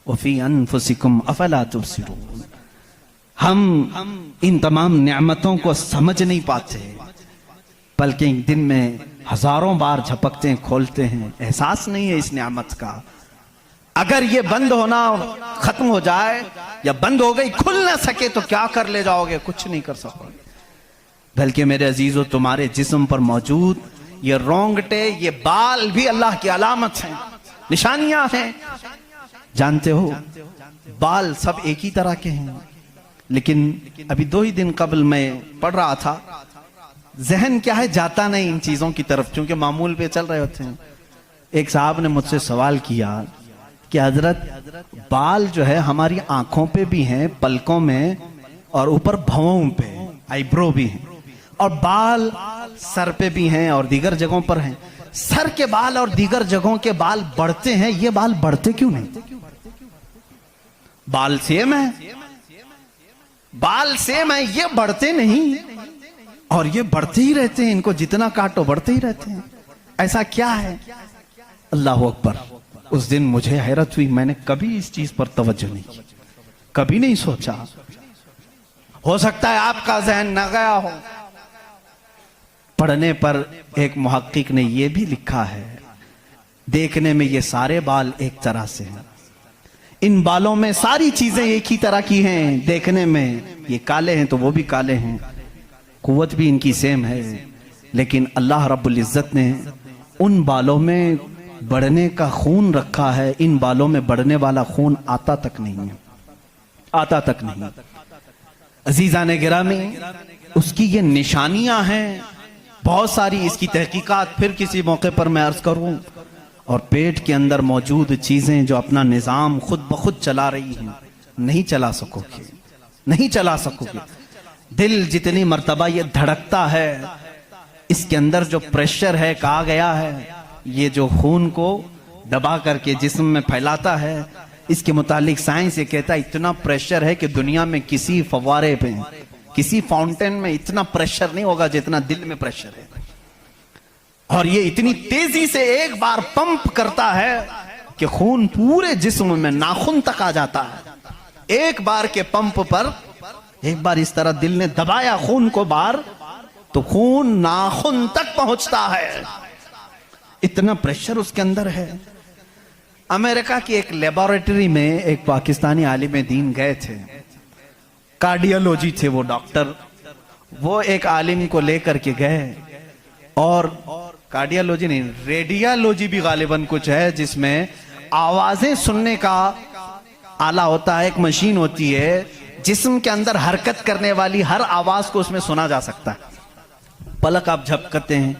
वफ़ी अनफुसिकुम अफला तुबसिरून। हम इन तमाम नेमतों को समझ नहीं पाते, बल्कि दिन में हजारों बार झपकते हैं, खोलते हैं, एहसास नहीं है इस नेमत का। अगर ये बंद होना खत्म हो जाए या बंद हो गई, खुल ना सके, तो क्या कर ले जाओगे? कुछ नहीं कर सकोगे। बल्कि मेरे अजीजों, तुम्हारे जिस्म पर मौजूद ये रोंगटे, ये बाल भी अल्लाह की अलामत हैं, निशानियां हैं। जानते हो, बाल सब एक ही तरह के हैं, लेकिन अभी 2 ही दिन कबल मैं पढ़ रहा था, जहन क्या है जाता नहीं इन चीजों की तरफ, क्योंकि मामूल पे चल रहे होते हैं। एक साहब ने मुझसे सवाल किया कि हजरत, बाल जो है हमारी आंखों पे भी हैं, पलकों में, और ऊपर भवों पे, आईब्रो भी हैं, और बाल सर पे भी हैं और दीगर जगहों पर हैं। सर के बाल और दीगर जगहों के बाल बढ़ते हैं, ये बाल बढ़ते क्यों नहीं? बाल सेम है, बाल सेम है, ये बढ़ते नहीं, और ये बढ़ते ही रहते हैं, इनको जितना काटो बढ़ते ही रहते हैं। ऐसा क्या है? अल्लाह अकबर। उस दिन मुझे हैरत हुई, मैंने कभी इस चीज पर तवज्जो नहीं की, कभी नहीं सोचा। हो सकता है आपका जहन न गया हो। पढ़ने पर एक मुहक्किक ने यह भी लिखा है, देखने में ये सारे बाल एक तरह से हैं, इन बालों में सारी चीजें एक ही तरह की हैं। देखने में ये काले हैं तो वो भी काले हैं, कुव्वत भी इनकी सेम है, लेकिन अल्लाह रब्बुल इज्जत ने उन बालों में बढ़ने का खून रखा है, इन बालों में बढ़ने वाला खून आता तक नहीं है, आता तक नहीं। अजीजान गिरामी, उसकी ये निशानियां हैं बहुत सारी, इसकी तहकीकात फिर किसी मौके पर मैं अर्ज करूं। और पेट के अंदर मौजूद चीजें जो अपना निजाम खुद ब खुद चला रही हैं, नहीं चला सकोगे, नहीं चला सकोगे। दिल जितनी मर्तबा ये धड़कता है, इसके अंदर जो प्रेशर है, कहा गया है ये जो खून को दबा करके जिस्म में फैलाता है, इसके मुतालिक साइंस ये कहता है इतना प्रेशर है कि दुनिया में किसी फव्वारे पे, किसी फाउंटेन में इतना प्रेशर नहीं होगा जितना दिल में प्रेशर है। और ये इतनी तेजी से एक बार पंप करता है कि खून पूरे जिस्म में नाखून तक आ जाता है। एक बार के पंप पर, एक बार इस तरह दिल ने दबाया खून को बार, तो खून नाखून तक पहुंचता है, इतना प्रेशर उसके अंदर है। अमेरिका की एक लेबोरेटरी में एक पाकिस्तानी आलिम दीन गए थे, कार्डियोलॉजी थे वो डॉक्टर, वो एक आलिम को लेकर के गए, और कार्डियोलॉजी नहीं, रेडियोलॉजी भी गालिबन कुछ है, जिसमें आवाजें सुनने का आला होता है, एक मशीन होती है जिस्म के अंदर हरकत करने वाली हर आवाज को उसमें सुना जा सकता है। पलक आप झपकते हैं,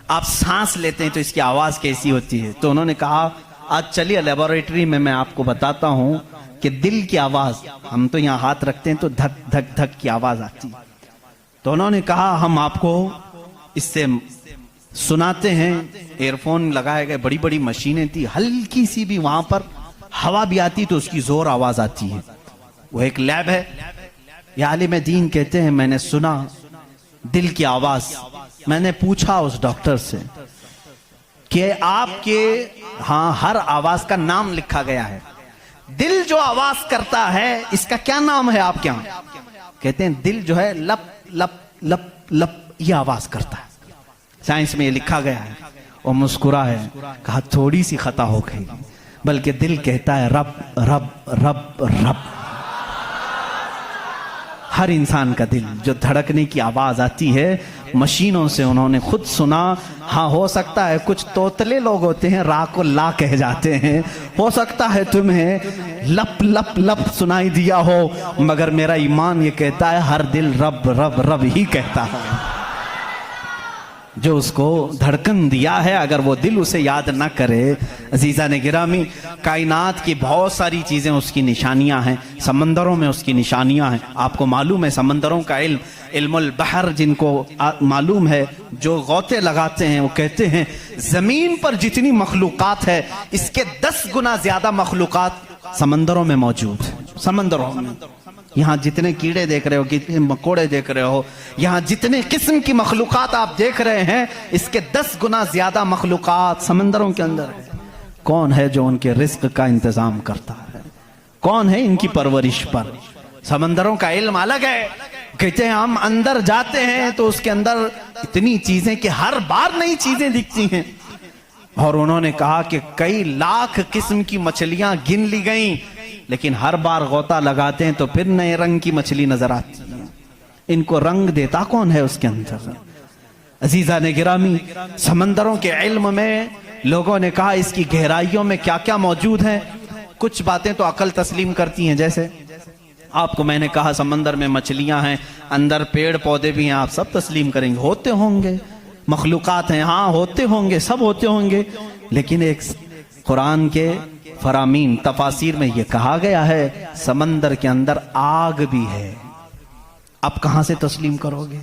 आप सांस लेते हैं, तो इसकी आवाज कैसी होती है। तो उन्होंने कहा आज चलिए लेबोरेटरी में मैं आपको बताता हूं कि दिल की आवाज, हम तो यहां हाथ रखते हैं तो धक धक धक की आवाज आती है। तो उन्होंने कहा हम आपको इससे सुनाते हैं। एयरफोन लगाए गए, बड़ी बड़ी मशीनें थी, हल्की सी भी वहां पर हवा भी आती तो उसकी जोर आवाज आती है। वो एक लैब है। ये आलिम दीन कहते हैं मैंने सुना दिल की आवाज। मैंने पूछा उस डॉक्टर से कि आपके हाँ हर आवाज का नाम लिखा गया है, दिल जो आवाज करता है इसका क्या नाम है आपके यहाँ? कहते हैं दिल जो है लप लप लप लप ये आवाज करता है, साइंस में ये लिखा गया है। और मुस्कुरा है, कहा थोड़ी सी खता हो गई, बल्कि दिल कहता है रब रब रब रब। हर इंसान का दिल जो धड़कने की आवाज आती है मशीनों से उन्होंने खुद सुना। हाँ हो सकता है कुछ तोतले लोग होते हैं रा को ला कह जाते हैं, हो सकता है तुम्हें लप लप लप सुनाई दिया हो, मगर मेरा ईमान ये कहता है हर दिल रब रब रब ही कहता है। जो उसको धड़कन दिया है, अगर वो दिल उसे याद ना करे। अजीज़ा ने गिरामी, कायनात की बहुत सारी चीज़ें उसकी निशानियां हैं, समंदरों में उसकी निशानियां हैं। आपको मालूम है समंदरों का इल्म, इल्मुल बहर जिनको मालूम है, जो गौते लगाते हैं, वो कहते हैं ज़मीन पर जितनी मखलूक़ात है इसके 10 गुना ज़्यादा मखलूक़ात समंदरों में मौजूद है। समंदरों में यहाँ जितने कीड़े देख रहे हो, कितने मकोड़े देख रहे हो, यहाँ जितने किस्म की मखलूक़ात आप देख रहे हैं, इसके 10 गुना ज्यादा मखलूक़ात समंदरों के अंदर है। कौन है जो उनके रिस्क का इंतजाम करता है? कौन है इनकी परवरिश पर? समंदरों का इल्म अलग है। कहते हैं हम अंदर जाते हैं तो उसके अंदर इतनी चीजें कि हर बार नई चीजें दिखती हैं। और उन्होंने कहा कि कई लाख किस्म की मछलियां गिन ली गई, लेकिन हर बार गोता लगाते हैं तो फिर नए रंग की मछली नजर आती है। इनको रंग देता कौन है उसके अंदर? अजीजा ने गिरामी, समंदरों के इल्म में लोगों ने कहा इसकी गहराइयों में क्या क्या मौजूद है। कुछ बातें तो अकल तस्लीम करती हैं, जैसे आपको मैंने कहा समंदर में मछलियां हैं, अंदर पेड़ पौधे भी हैं, आप सब तस्लीम करेंगे, होते होंगे। मखलूक़ात हैं, हाँ होते होंगे, सब होते होंगे। लेकिन एक कुरान के फरामीन तफासिर में यह कहा गया है समंदर के अंदर आग भी है। आप कहां से तस्लीम करोगे?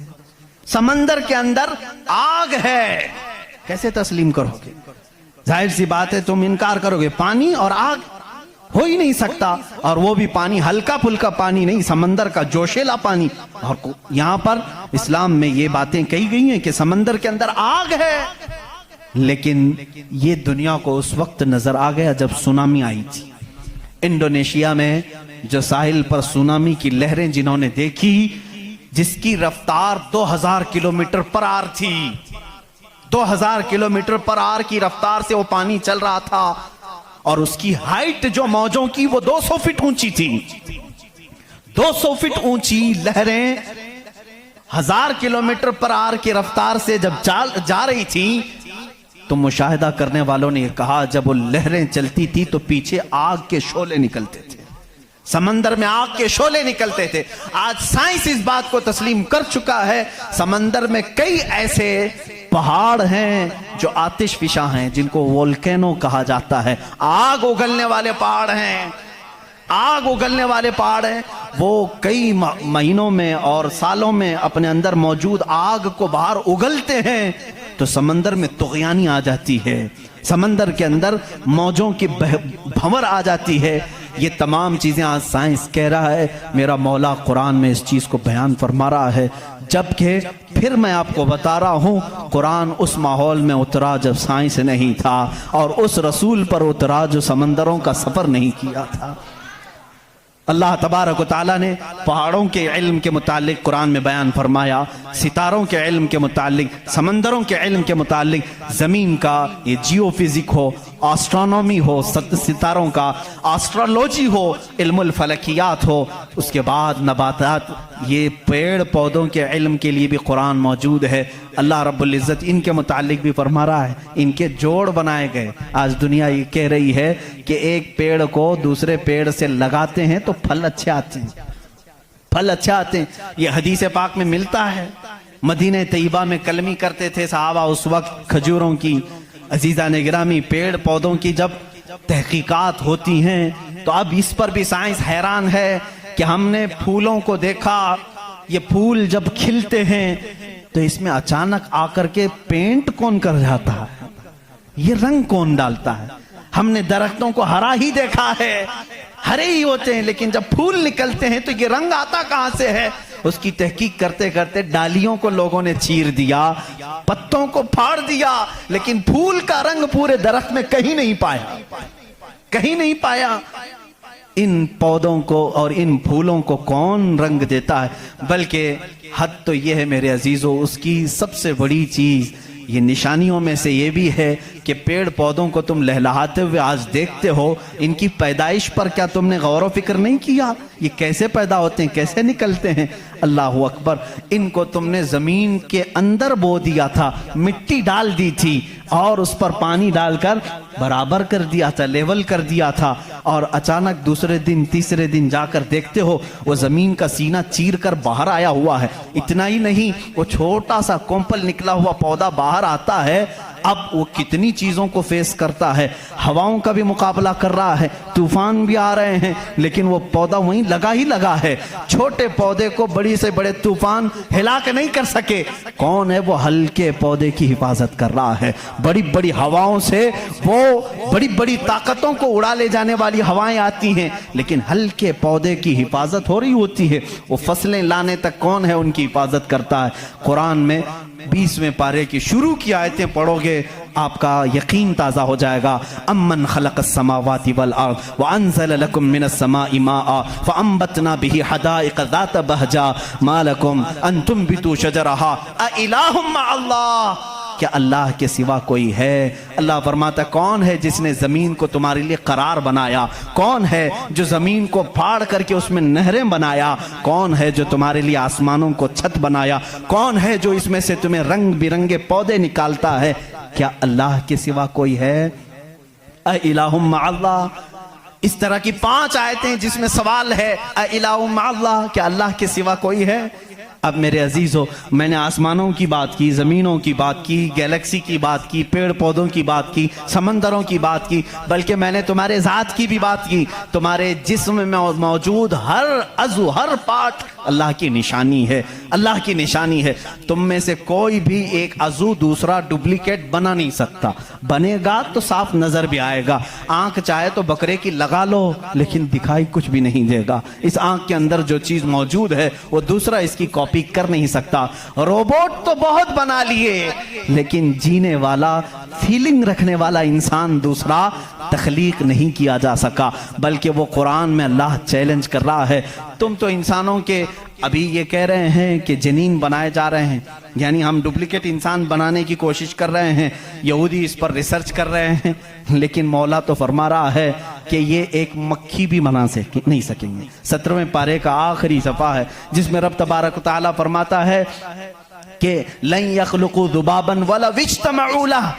समंदर के अंदर आग है, कैसे तस्लीम करोगे? जाहिर सी बात है तुम इनकार करोगे। पानी और आग हो ही नहीं सकता, और वो भी पानी हल्का फुल्का पानी नहीं, समंदर का जोशीला पानी। और यहां पर इस्लाम में ये बातें कही गई हैं कि समंदर के अंदर आग है। लेकिन ये दुनिया को उस वक्त नजर आ गया जब सुनामी आई थी। इंडोनेशिया में जो साहिल पर सुनामी की लहरें जिन्होंने देखी, जिसकी रफ्तार 2000 किलोमीटर पर आर थी, 2000 किलोमीटर पर आर की रफ्तार से वो पानी चल रहा था, और उसकी हाइट जो मौजों की वो 200 फीट ऊंची थी। 200 फीट ऊंची लहरें 1000 किलोमीटर पर आर की रफ्तार से जब जा रही थी, तो मुशाहिदा करने वालों ने कहा जब वो लहरें चलती थी तो पीछे आग के शोले निकलते थे, समंदर में आग के शोले निकलते थे। आज साइंस इस बात को तस्लीम कर चुका है, समंदर में कई ऐसे पहाड़ हैं जो आतिशफिशा हैं, जिनको वोल्केनो कहा जाता है। आग उगलने वाले पहाड़ हैं, आग उगलने वाले पहाड़ हैं। वो कई महीनों में और सालों में अपने अंदर मौजूद आग को बाहर उगलते हैं, तो समंदर में तुग़यानी आ जाती है, समंदर के अंदर मौजों की भंवर आ जाती है। ये तमाम चीजें आज साइंस कह रहा है, मेरा मौला कुरान में इस चीज को बयान फरमा रहा है। जबकि फिर मैं आपको बता रहा हूं, कुरान उस माहौल में उतरा जब साइंस नहीं था, और उस रसूल पर उतरा जो समंदरों का सफर नहीं किया था। अल्लाह तबारक व तआला ने पहाड़ों के इल्म के मुतालिक कुरान में बयान फरमाया, सितारों के इल्म के मुतालिक, समंदरों के इल्म के मुतालिक, ज़मीन का ये जियोफिजिक हो, एस्ट्रोनॉमी हो, सितारों का एस्ट्रोलॉजी हो, इल्मुल फलकियात हो, उसके बाद नबातात, ये पेड़ पौधों के इल्म के लिए भी कुरान मौजूद है। अल्लाह रब्बुल इज़्ज़त इनके मुतालिक भी फरमा रहा है, इनके जोड़ बनाए गए। आज दुनिया ये कह रही है कि एक पेड़ को दूसरे पेड़ से लगाते हैं तो फल अच्छे आते हैं, फल अच्छे आते हैं। ये हदीस पाक में मिलता है। मदीने तैयबा में कलमी करते थे सहाबा उस वक्त खजूरों की। अजीज़ा ने गिरामी, पेड़ पौधों की जब तहकीकात होती हैं तो अब इस पर भी साइंस हैरान है कि हमने फूलों को देखा, ये फूल जब खिलते हैं तो इसमें अचानक आकर के पेंट कौन कर जाता है, ये रंग कौन डालता है। हमने दरख्तों को हरा ही देखा है, हरे ही होते हैं, लेकिन जब फूल निकलते हैं तो ये रंग आता कहां से है। उसकी तहकीक करते करते डालियों को लोगों ने चीर दिया, पत्तों को फाड़ दिया, लेकिन फूल का रंग पूरे दरख्त में कहीं नहीं पाया, कहीं नहीं पाया। इन पौधों को और इन फूलों को कौन रंग देता है। बल्कि हद तो यह है मेरे अजीजों, उसकी सबसे बड़ी चीज ये निशानियों में से ये भी है कि पेड़ पौधों को तुम लहलहाते हुए आज देखते हो, इनकी पैदाइश पर क्या तुमने गौर व फिक्र नहीं किया? ये कैसे पैदा होते हैं, कैसे निकलते हैं? अल्लाह अकबर। इनको तुमने जमीन के अंदर बो दिया था, मिट्टी डाल दी थी और उस पर पानी डालकर बराबर कर दिया था, लेवल कर दिया था, और अचानक दूसरे दिन तीसरे दिन जाकर देखते हो वो जमीन का सीना चीर कर बाहर आया हुआ है। इतना ही नहीं, वो छोटा सा कोंपल निकला हुआ पौधा बाहर आता है। अब वो कितनी चीजों को फेस करता है, हवाओं का भी मुकाबला कर रहा है, तूफान भी आ रहे हैं, लेकिन वो पौधा वहीं लगा ही लगा है। छोटे पौधे को बड़ी से बड़े तूफान हिला के नहीं कर सके। कौन है वो हल्के पौधे की हिफाजत कर रहा है। बड़ी बड़ी हवाओं से, वो बड़ी बड़ी ताकतों को उड़ा ले जाने वाली हवाएं आती हैं, लेकिन हल्के पौधे की हिफाजत हो रही होती है। वो फसलें लाने तक कौन है उनकी हिफाजत करता है। कुरान में 20वें पारे की शुरू की आयतें पढ़ोगे आपका यकीन ताज़ा हो जाएगा। अम्मन खलक़स समावाति वल अर्द व अंज़ल लकुम मिनस समाइ माअ फ़अंबतना बिही हदाइक़ ज़ात बहजा मा लकुम अन तुंबितू शजरहा अ इलाहुम मअल्लाह। क्या अल्लाह के सिवा कोई है? अल्लाह फरमाता कौन है जिसने जमीन को तुम्हारे लिए करार बनाया? कौन है जो जमीन को फाड़ करके उसमें नहरें बनाया? कौन है जो तुम्हारे लिए आसमानों को छत बनाया? कौन है जो इसमें से तुम्हें रंग बिरंगे पौधे निकालता है? क्या अल्लाह के सिवा कोई है? अ इलाहुम मअल्लाह। इस तरह की 5 आयतें जिसमें सवाल है अ इलाहुम मअल्लाह, क्या अल्लाह के सिवा कोई है? अब मेरे अजीजों, मैंने आसमानों की बात की, ज़मीनों की बात की, गैलेक्सी की बात की, पेड़ पौधों की बात की, समंदरों की बात की, बल्कि मैंने तुम्हारे ज़ात की भी बात की। तुम्हारे जिस्म में मौजूद हर अज़ू, हर पार्ट अल्लाह की निशानी है, अल्लाह की निशानी है। तुम में से कोई भी एक अज़ू दूसरा डुप्लीकेट बना नहीं सकता। बनेगा तो साफ नजर भी आएगा। आंख चाहे तो बकरे की लगा लो, लेकिन दिखाई कुछ भी नहीं देगा। इस आंख के अंदर जो चीज मौजूद है वो दूसरा इसकी कॉपी कर नहीं सकता। रोबोट तो बहुत बना लिए, लेकिन जीने वाला, फीलिंग रखने वाला इंसान दूसरा तख्लीक नहीं किया जा सका। बल्कि वो कुरान में अल्लाह चैलेंज कर रहा है, तुम तो इंसानों के अभी ये कह रहे हैं कि जनीन बनाए जा रहे हैं, यानी हम डुप्लीकेट इंसान बनाने की कोशिश कर रहे हैं। यहूदी इस पर रिसर्च कर रहे हैं, लेकिन मौला तो फरमा रहा है कि ये एक मक्खी भी बना नहीं सकेंगे। 17वें पारे का आखिरी सफ़ा है जिसमें रब तबारक व तआला फरमाता है कि लन यख्लुकू दुबाबन वला विज्तमऊ लह,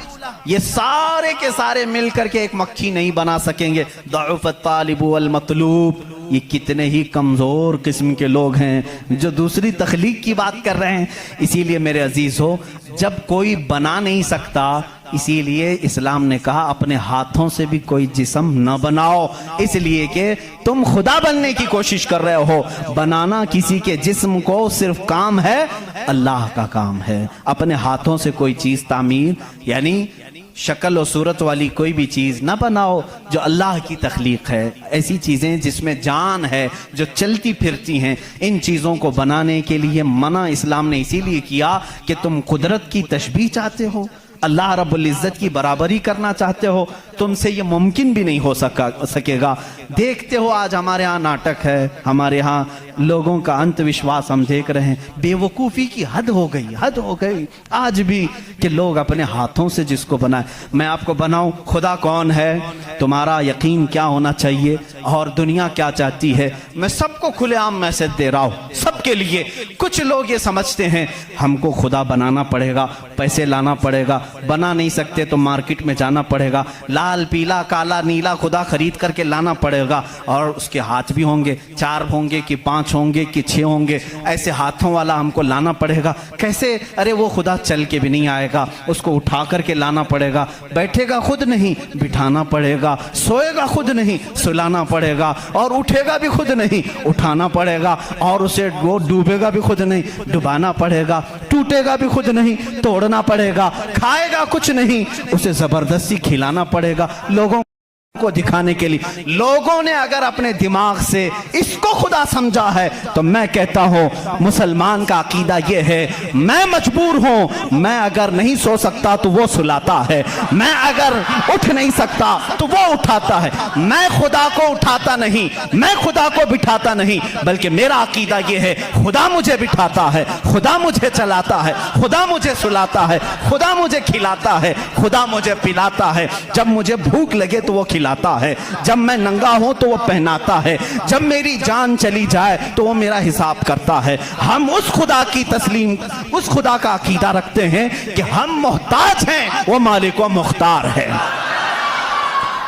ये सारे के सारे मिलकर के एक मक्खी नहीं बना सकेंगे। दअफ़त तालिबु वल मतलूब, ये कितने ही कमज़ोर किस्म के लोग हैं जो दूसरी तख्लीक की बात कर रहे हैं। इसीलिए मेरे अजीज हो, जब कोई बना नहीं सकता, इसीलिए इस्लाम ने कहा अपने हाथों से भी कोई जिस्म न बनाओ, इसलिए कि तुम खुदा बनने की कोशिश कर रहे हो। बनाना किसी के जिस्म को सिर्फ काम है, अल्लाह का काम है। अपने हाथों से कोई चीज तामीर, यानी शक्ल और सूरत वाली कोई भी चीज ना बनाओ जो अल्लाह की तख्लीक है। ऐसी चीजें जिसमें जान है, जो चलती फिरती हैं, इन चीजों को बनाने के लिए मना इस्लाम ने इसीलिए किया कि तुम कुदरत की तशबीह चाहते हो, अल्लाह रब्बुल इज़्ज़त की बराबरी करना चाहते हो, तुमसे ये मुमकिन भी नहीं हो सकेगा। देखते हो आज हमारे यहाँ नाटक है, हमारे यहाँ लोगों का अंधविश्वास हम देख रहे हैं। बेवकूफ़ी की हद हो गई, हद हो गई आज भी कि लोग अपने हाथों से जिसको बनाए। मैं आपको बनाऊं, खुदा कौन है, तुम्हारा यकीन क्या होना चाहिए और दुनिया क्या चाहती है, मैं सबको खुलेआम मैसेज दे रहा हूँ, सबके लिए। कुछ लोग ये समझते हैं हमको खुदा बनाना पड़ेगा, पैसे लाना पड़ेगा, बना नहीं सकते तो मार्केट में जाना पड़ेगा, लाल पीला काला नीला खुदा खरीद करके लाना पड़ेगा, और उसके हाथ भी होंगे, 4 होंगे कि 5 होंगे कि 6 होंगे, ऐसे हाथों वाला हमको लाना पड़ेगा। कैसे? अरे वो खुदा चल के भी नहीं आएगा, उसको उठा करके लाना पड़ेगा, बैठेगा खुद नहीं, बिठाना पड़ेगा, सोएगा खुद नहीं, सुलाना पड़ेगा, और उठेगा भी खुद नहीं, उठाना पड़ेगा, और उसे वो डूबेगा भी खुद नहीं, डुबाना पड़ेगा, टूटेगा भी खुद नहीं, तोड़ना पड़ेगा, खाएगा कुछ नहीं, उसे जबरदस्ती खिलाना पड़ेगा लोगों को दिखाने के लिए। लोगों ने अगर अपने दिमाग से इसको खुदा समझा है तो मैं कहता हूं मुसलमान का अकीदा यह है, मैं मजबूर हूं, मैं अगर नहीं सो सकता तो वो सुलाता है, मैं अगर उठ नहीं सकता तो वो उठाता है। मैं खुदा को उठाता नहीं, मैं खुदा को बिठाता नहीं, बल्कि मेरा अकीदा यह है खुदा मुझे बिठाता है, खुदा मुझे चलाता है, खुदा मुझे सुलाता है, खुदा मुझे खिलाता है, खुदा मुझे पिलाता है, जब मुझे भूख लगे तो वो खिलाता खिलाता है, जब मैं नंगा हूं तो वो पहनाता है, जब मेरी जान चली जाए तो वो मेरा हिसाब करता है। हम उस खुदा की तस्लीम, उस खुदा का अकीदा रखते हैं कि हम मोहताज हैं, वो मालिक व मुख्तार है।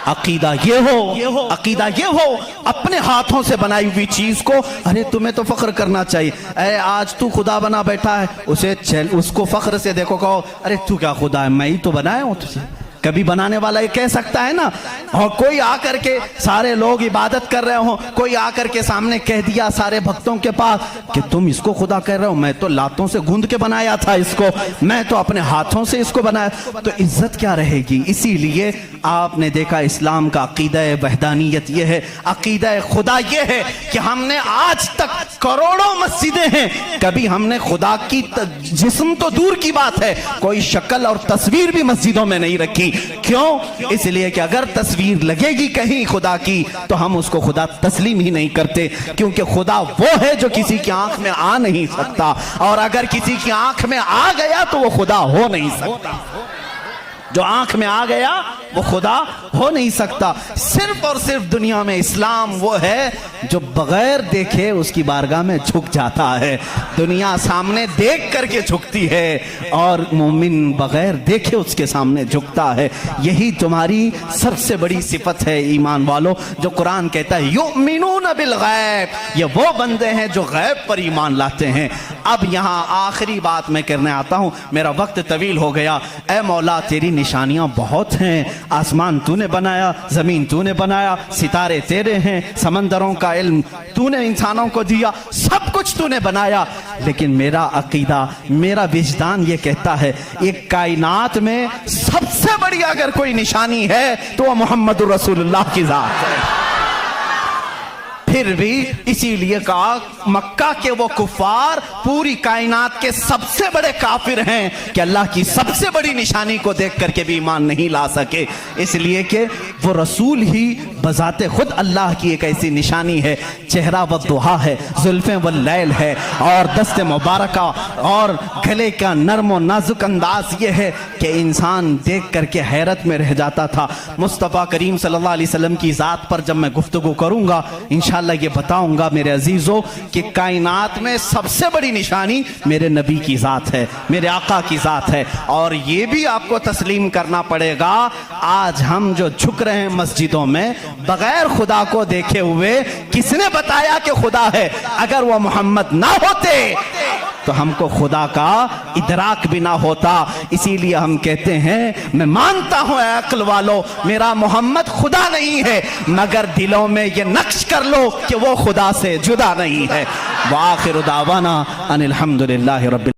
अकीदा ये हो, अकीदा ये हो, अपने हाथों से बनाई हुई चीज को, अरे तुम्हें तो फख्र करना चाहिए। अरे आज तू खुदा बना बैठा है, उसे उसको फख्र से देखो, कहो अरे तू क्या खुदा है, मैं ही तो बनाया हूं तुझे। कभी बनाने वाला ये कह सकता है ना। और कोई आकर के, सारे लोग इबादत कर रहे हो, कोई आकर के सामने कह दिया सारे भक्तों के पास कि तुम इसको खुदा कह रहे हो, मैं तो लातों से गूंद के बनाया था इसको, मैं तो अपने हाथों से इसको बनाया, तो इज्जत क्या रहेगी। इसीलिए आपने देखा इस्लाम का अकीदा वहदानियत ये है, अकीदा खुदा ये है कि हमने आज तक करोड़ों मस्जिदें हैं, कभी हमने खुदा की जिस्म तो दूर की बात है, कोई शक्ल और तस्वीर भी मस्जिदों में नहीं रखी। क्यों? इसलिए कि अगर तस्वीर लगेगी कहीं खुदा की तो हम उसको खुदा तस्लीम ही नहीं करते, क्योंकि खुदा वो है जो किसी की आंख में आ नहीं सकता, और अगर किसी की आंख में आ गया तो वो खुदा हो नहीं सकता। जो आंख में आ गया वो खुदा हो नहीं सकता। सिर्फ और सिर्फ दुनिया में इस्लाम वो है जो बगैर देखे उसकी बारगाह में झुक जाता है। दुनिया सामने देख करके झुकती है और मोमिन बगैर देखे उसके सामने झुकता है। यही तुम्हारी सबसे बड़ी सिफत है ईमान वालों, जो कुरान कहता है युमिनून बिल गैब, ये वो बंदे हैं जो गैब पर ईमान लाते हैं। अब यहाँ आखिरी बात मैं करने आता हूँ, मेरा वक्त तवील हो गया। ऐ मौला तेरी निशानियां बहुत हैं, आसमान तूने बनाया, जमीन तूने बनाया, सितारे तेरे हैं, समंदरों का इल्म तूने इंसानों को दिया, सब कुछ तूने बनाया, लेकिन मेरा अकीदा, मेरा विजदान ये कहता है एक कायनात में सबसे बड़ी अगर कोई निशानी है तो वह मोहम्मद रसूलुल्लाह की जात है। फिर भी इसीलिए कहा मक्का के वो कुफार पूरी कायनात के सबसे बड़े काफिर हैं कि अल्लाह की सबसे बड़ी निशानी को देख करके भी ईमान नहीं ला सके, इसलिए कि वो रसूल ही बजाते खुद अल्लाह की एक ऐसी निशानी है। चेहरा व दुहा है, जुल्फें व लैल है, और दस्त मुबारका और गले का नरम व नाजुक अंदाज ये है कि इंसान देख करके हैरत में रह जाता था। मुस्तफ़ा करीम सल्लल्लाहु अलैहि वसल्लम की ज़ात पर जब मैं गुफ्तगू करूँगा इंशाअल्लाह ये बताऊंगा मेरे अजीजों कि कायनात में सबसे बड़ी निशानी मेरे नबी की ज़ात है, मेरे आका की ज़ात है। और ये भी आपको तस्लीम करना पड़ेगा, आज हम जो झुक रहे हैं मस्जिदों में बगैर खुदा को देखे हुए, किसने बताया कि खुदा है? अगर वो मोहम्मद ना होते तो हमको खुदा का इदराक भी ना होता। इसीलिए हम कहते हैं, मैं मानता हूं अक्ल वालों मेरा मोहम्मद खुदा नहीं है, मगर दिलों में ये नक्श कर लो कि वो खुदा से जुदा नहीं है। वाखिर दावाना अनिल हम्दुलिल्लाहि रब्बिल